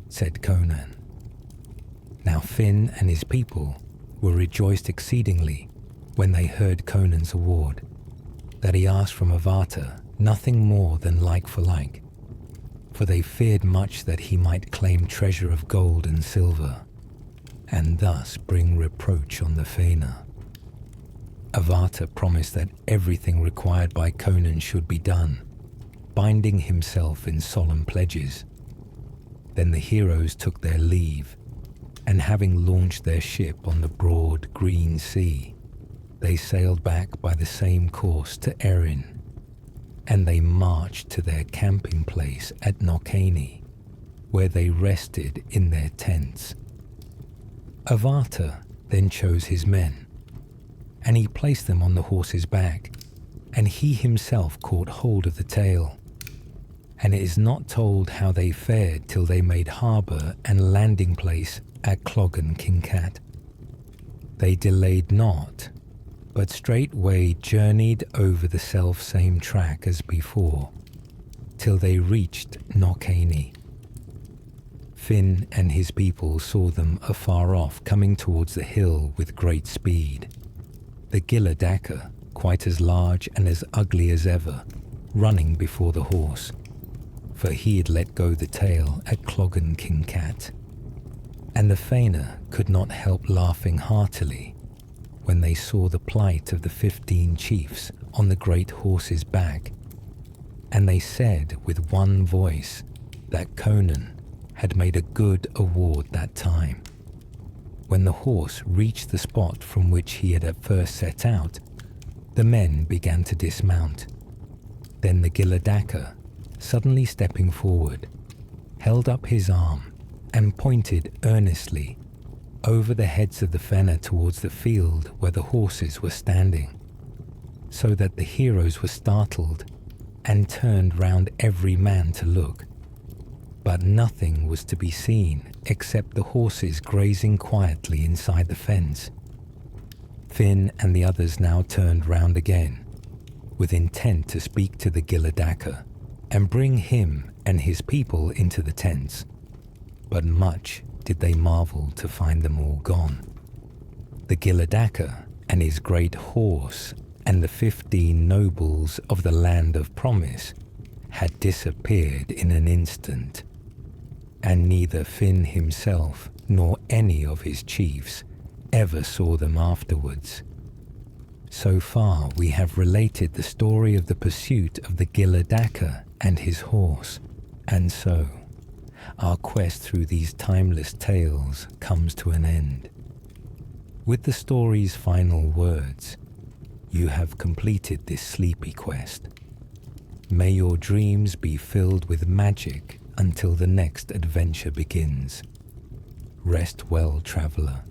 said Conan. Now Finn and his people were rejoiced exceedingly when they heard Conan's award, that he asked from Avarta nothing more than like for like, for they feared much that he might claim treasure of gold and silver, and thus bring reproach on the Fianna. Avarta promised that everything required by Conan should be done, binding himself in solemn pledges. Then the heroes took their leave, and having launched their ship on the broad green sea, they sailed back by the same course to Erin, and they marched to their camping place at Knockany, where they rested in their tents. Avarta then chose his men, and he placed them on the horse's back, and he himself caught hold of the tail. And it is not told how they fared till they made harbour and landing place at Clogan Kincat. They delayed not, but straightway journeyed over the self-same track as before, till they reached Knockany. Finn and his people saw them afar off coming towards the hill with great speed. The Gilla Dacker, quite as large and as ugly as ever, running before the horse, for he had let go the tail at Clogan Kincat. And the Fianna could not help laughing heartily when they saw the plight of the 15 chiefs on the great horse's back, and they said with one voice that Conan had made a good award that time. When the horse reached the spot from which he had at first set out, the men began to dismount. Then the Gilla Dacker, suddenly stepping forward, held up his arm and pointed earnestly over the heads of the Fianna towards the field where the horses were standing, so that the heroes were startled and turned round every man to look. But nothing was to be seen except the horses grazing quietly inside the fence. Finn and the others now turned round again, with intent to speak to the Gilla Dacker and bring him and his people into the tents. But much did they marvel to find them all gone. The Gilla Dacker and his great horse and the 15 nobles of the land of promise had disappeared in an instant, and neither Finn himself nor any of his chiefs ever saw them afterwards. So far we have related the story of the pursuit of the Gilla Dacker and his horse, and so our quest through these timeless tales comes to an end. With the story's final words, you have completed this sleepy quest. May your dreams be filled with magic until the next adventure begins. Rest well, traveller.